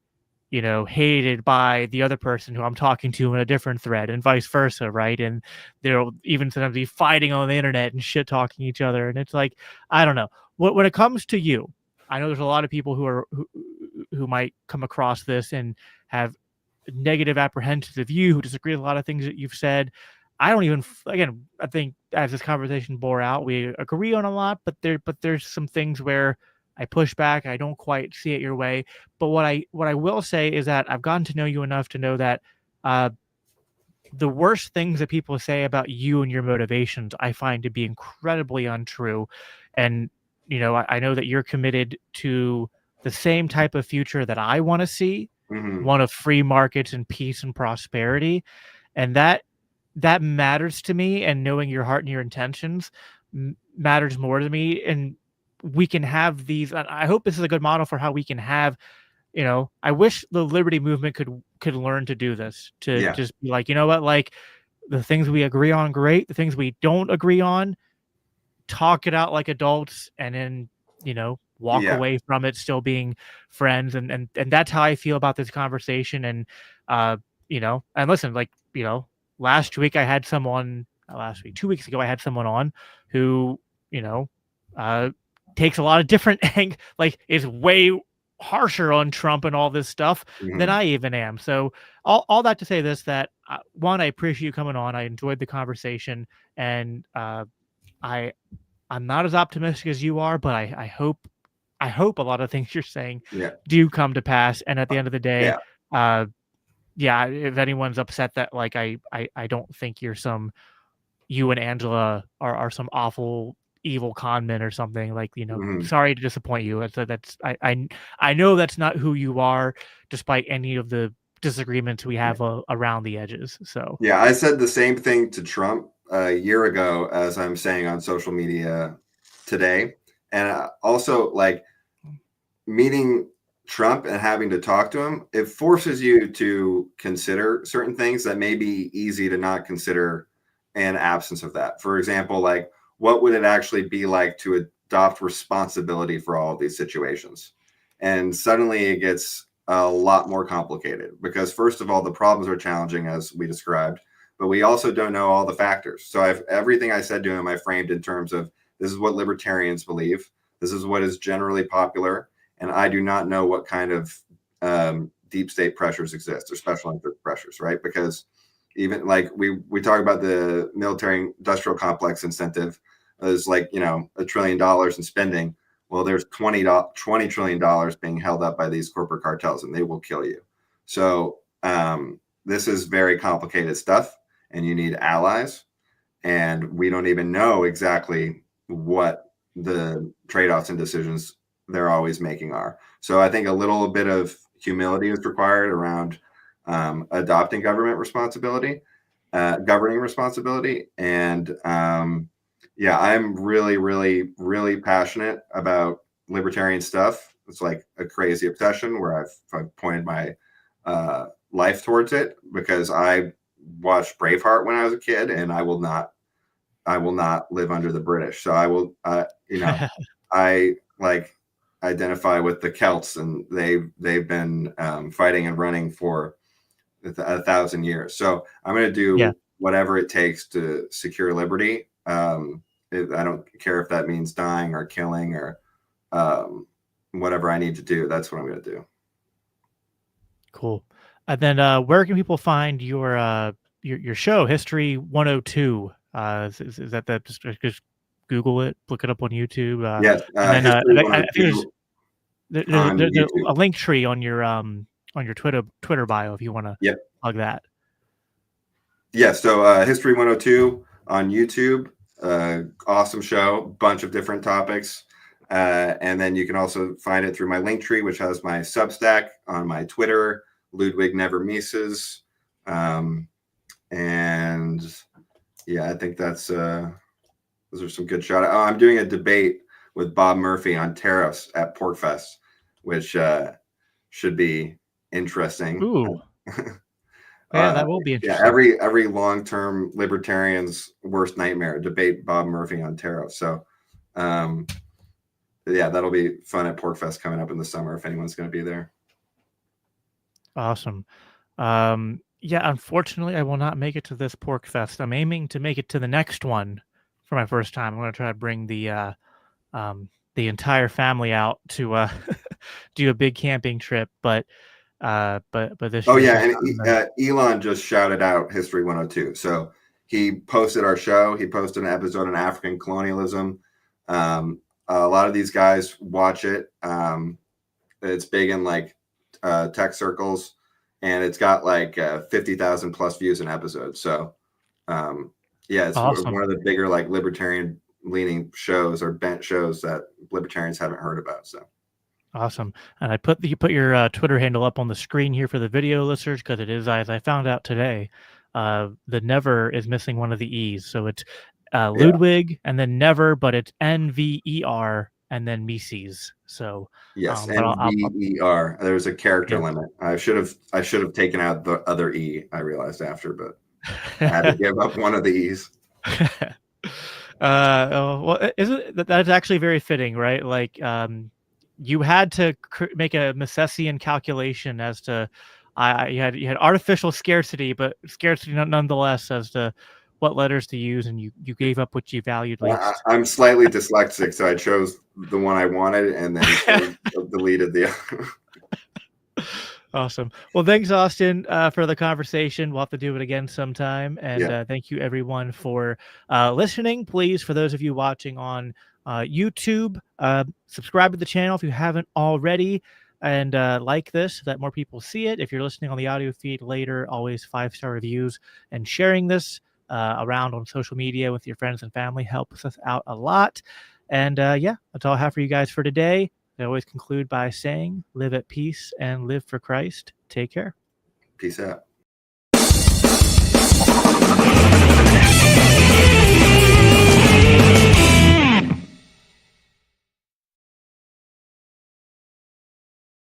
you know, hated by the other person who I'm talking to in a different thread and vice versa, right? And they'll even sometimes be fighting on the internet and shit talking each other. And it's like, I don't know. When it comes to you, I know there's a lot of people who might come across this and have negative apprehensions of you, who disagree with a lot of things that you've said. I don't even, again, I think as this conversation bore out, we agree on a lot, but there's some things where I push back. I don't quite see it your way. But what I will say is that I've gotten to know you enough to know that the worst things that people say about you and your motivations, I find to be incredibly untrue. And, you know, I know that you're committed to the same type of future that I want to see, one of free markets and peace and prosperity. And that matters to me, and knowing your heart and your intentions matters more to me. And we can have these, I hope this is a good model for how we can have, you know, I wish the liberty movement could learn to do this, to just be like, you know what, like the things we agree on, great. The things we don't agree on, talk it out like adults, and then, you know, walk away from it still being friends. And that's how I feel about this conversation. And, you know, and listen, like, you know, last week I had someone, 2 weeks ago, I had someone on who, you know, takes a lot of different like is way harsher on Trump and all this stuff than Mhm. I even am. So all that to say this, that one, I appreciate you coming on. I enjoyed the conversation, and I I'm not as optimistic as you are, but I hope a lot of things you're saying Yeah. do come to pass. And at the end of the day, Yeah. uh, yeah, if anyone's upset that like I don't think you and Angela are some awful evil con men or something, like, Mhm. sorry to disappoint you. I know that's not who you are, despite any of the disagreements we Yeah. have around the edges. So Yeah, I said the same thing to Trump a year ago as I'm saying on social media today. And also, like, meeting Trump and having to talk to him, it forces you to consider certain things that may be easy to not consider in absence of that. For example, like, what would it actually be like to adopt responsibility for all of these situations? And suddenly it gets a lot more complicated because, first of all, the problems are challenging as we described, but we also don't know all the factors. So everything I said to him, I framed in terms of, this is what libertarians believe. This is what is generally popular, and I do not know what kind of deep state pressures exist or special interest pressures, right? Because even like we talk about the military industrial complex incentive as, like, $1 trillion in spending. Well, there's $20 trillion being held up by these corporate cartels, and they will kill you. So this is very complicated stuff, and you need allies, and we don't even know exactly what the trade-offs and decisions they're always making are. So I think a little bit of humility is required around adopting government responsibility, governing responsibility. And yeah, I'm really, really, really passionate about libertarian stuff. It's like a crazy obsession where I've pointed my life towards it because I watched Braveheart when I was a kid, and I will not live under the British. So I will, I like identify with the Celts, and they've been fighting and running for 1,000 years. So I'm going to yeah, do whatever it takes to secure liberty. I don't care if that means dying or killing or um, whatever I need to do. That's what I'm going to do. cool. And then where can people find your show, History 102? Is that just Google it, look it up on YouTube, Yes, and then History I think 102 on there's a YouTube. link tree on your Twitter bio if you want to Yep. plug that. Yeah, so History 102 on YouTube, awesome show, bunch of different topics. And then you can also find it through my link tree, which has my Substack on my Twitter, Ludwig Never Mises. And yeah, I think those are some good shout out. Oh, I'm doing a debate with Bob Murphy on tariffs at PorkFest, which should be interesting. Ooh, yeah, that will be Yeah, interesting. every long-term libertarian's worst nightmare, debate Bob Murphy on tariffs. So yeah, that'll be fun at PorkFest coming up in the summer if anyone's going to be there. Awesome. Yeah, unfortunately, I will not make it to this Pork Fest. I'm aiming to make it to the next one for my first time. I'm going to try to bring the entire family out to do a big camping trip, but this Oh year it's yeah, just and Elon just shouted out History 102. So he posted our show. He posted an episode on African colonialism. A lot of these guys watch it. It's big in like tech circles, and it's got like 50,000 plus views an episode. So yeah, it's awesome. one of the bigger like libertarian leaning shows or bent shows that libertarians haven't heard about. So Awesome. And you put your Twitter handle up on the screen here for the video listeners, because it is, as I found out today, the never is missing one of the E's. So it's yeah, Ludwig and then never, but it's NVER and then Mises. So yes, but NVER. There's a character yeah. limit. I should have taken out the other E. I realized after, but I had to give up one of the E's. Well, isn't that's actually very fitting, right? Like, you had to make a Misesian calculation as to, you had artificial scarcity, but scarcity nonetheless as to what letters to use, and you gave up what you valued least. I'm slightly dyslexic, so I chose the one I wanted and then deleted the other. Awesome. Well, thanks, Austin, for the conversation. We'll have to do it again sometime. And thank you, everyone, for listening. Please, for those of you watching on YouTube, subscribe to the channel if you haven't already, and like this so that more people see it. If you're listening on the audio feed later, always 5-star reviews and sharing this around on social media with your friends and family helps us out a lot. And yeah, that's all I have for you guys for today. I always conclude by saying, live at peace and live for Christ. Take care. Peace out.